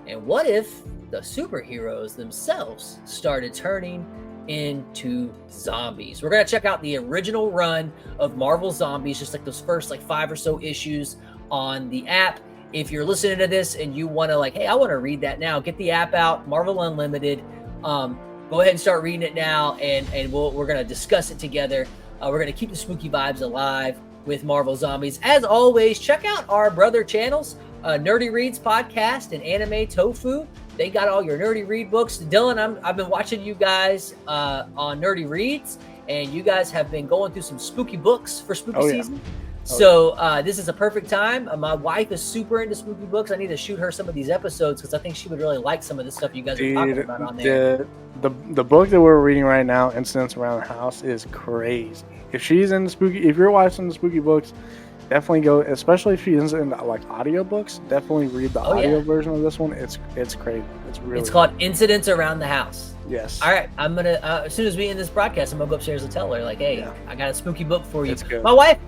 And what if the superheroes themselves started turning into zombies? We're going to check out the original run of Marvel Zombies, just like those first 5 or so issues on the app. If you're listening to this and you want to hey, I want to read that now, get the app out, Marvel Unlimited. Go ahead and start reading it now, and we're going to discuss it together. We're going to keep the spooky vibes alive with Marvel Zombies. As always, check out our brother channels, Nerdy Reads Podcast and Anime Tofu. They got all your nerdy read books. Dylan, I've been watching you guys on Nerdy Reads, and you guys have been going through some spooky books for spooky season. So this is a perfect time. My wife is super into spooky books. I need to shoot her some of these episodes because I think she would really like some of the stuff you guys are talking about on there. The book that we're reading right now, Incidents Around the House, is crazy. If she's into spooky, if your wife's into spooky books, definitely go. Especially if she's into audiobooks, definitely read the audio version of this one. It's crazy. It's called Incidents Around the House. Yes. All right. I'm gonna as soon as we end this broadcast, I'm gonna go upstairs and tell her hey, I got a spooky book for you. It's good. My wife,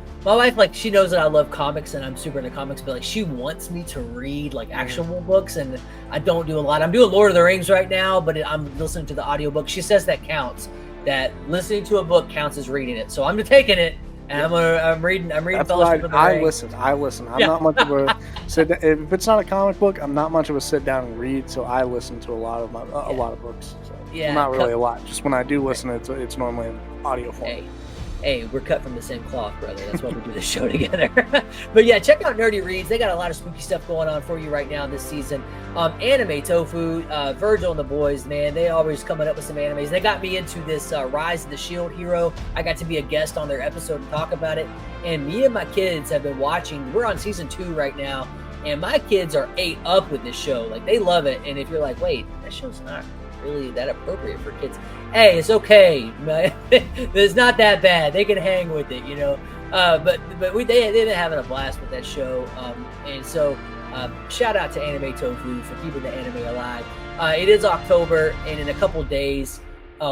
she knows that I love comics and I'm super into comics, but she wants me to read actual books, and I don't do a lot. I'm doing Lord of the Rings right now, but I'm listening to the audiobook. She says that counts. That listening to a book counts as reading it. So I'm taking it. And I'm reading That's Fellowship why of the I Ring. listen. I'm Yeah. not much of a if it's not a comic book, I'm not much of a sit down and read. So I listen to a lot of lot of books. So Yeah, not really a lot. Just when I do listen, it's normally in audio form. Hey, we're cut from the same cloth, brother. That's why we do this show together. But yeah, check out Nerdy Reads. They got a lot of spooky stuff going on for you right now this season. Anime Tofu, Virgil and the boys, man, they always coming up with some animes. They got me into this Rise of the Shield Hero. I got to be a guest on their episode and talk about it. And me and my kids have been watching. We're on season 2 right now. And my kids are ate up with this show. Like, they love it. And if you're like, wait, that show's not really that appropriate for kids. Hey, it's okay. It's not that bad. They can hang with it, you know. But they've been having a blast with that show. And so shout out to Anime Tofu for keeping the anime alive. It is October, and in a couple days,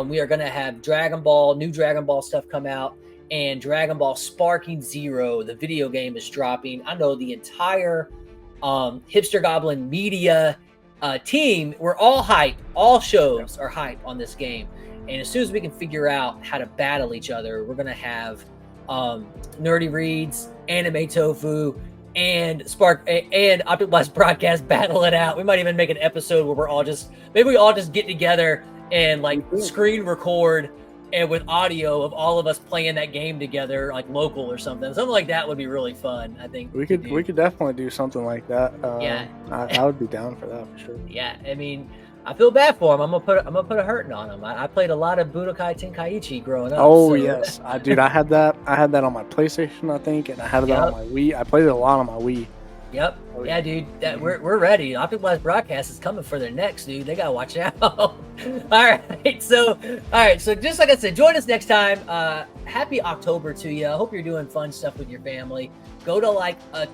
we are going to have new Dragon Ball stuff come out, and Dragon Ball Sparking Zero, the video game, is dropping. I know the entire Hipster Goblin media team, we're all hyped. All shows are hyped on this game. And as soon as we can figure out how to battle each other, we're going to have Nerdy Reads, Anime Tofu, and Optic Blast Broadcast battle it out. We might even make an episode where we all just get together and like screen record and with audio of all of us playing that game together, like local or something. Something like that would be really fun. I think we could definitely do something like that. Yeah, I would be down for that for sure. Yeah, I mean, I feel bad for him. I'm gonna put a hurting on him. I played a lot of Budokai Tenkaichi growing up. Oh so. yes, dude, I had that on my PlayStation, I think, and I had that on my Wii. I played it a lot on my Wii. Yep. Yeah, dude. We're ready. Optic Blast Broadcast is coming for their next, dude. They gotta watch out. All right. So just like I said, join us next time. Happy October to you. I hope you're doing fun stuff with your family. Go to like a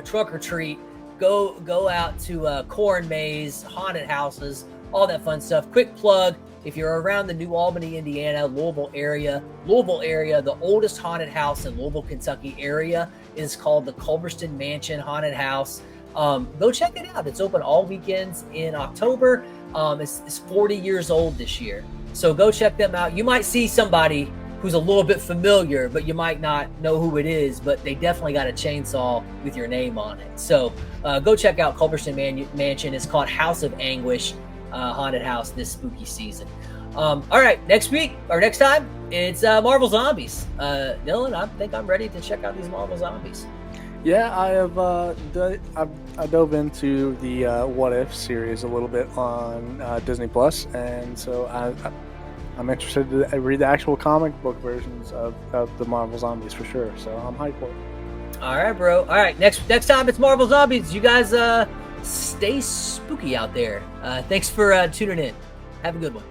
trunk or treat. Go out to corn maze, haunted houses, all that fun stuff. Quick plug: if you're around the New Albany, Indiana, Louisville area, the oldest haunted house in Louisville, Kentucky area is called the Culverston Mansion Haunted House. Go check it out. It's open all weekends in October. It's 40 years old this year. So go check them out. You might see somebody who's a little bit familiar, but you might not know who it is, but they definitely got a chainsaw with your name on it. So go check out Culverston Mansion. It's called House of Anguish Haunted House this spooky season. All right, next week or next time, it's Marvel Zombies. Dylan, I think I'm ready to check out these Marvel Zombies. Yeah, I have. I dove into the What If series a little bit on Disney Plus, and so I'm interested to read the actual comic book versions of the Marvel Zombies for sure. So I'm hyped for it. All right, bro. All right, next time it's Marvel Zombies. You guys stay spooky out there. Thanks for tuning in. Have a good one.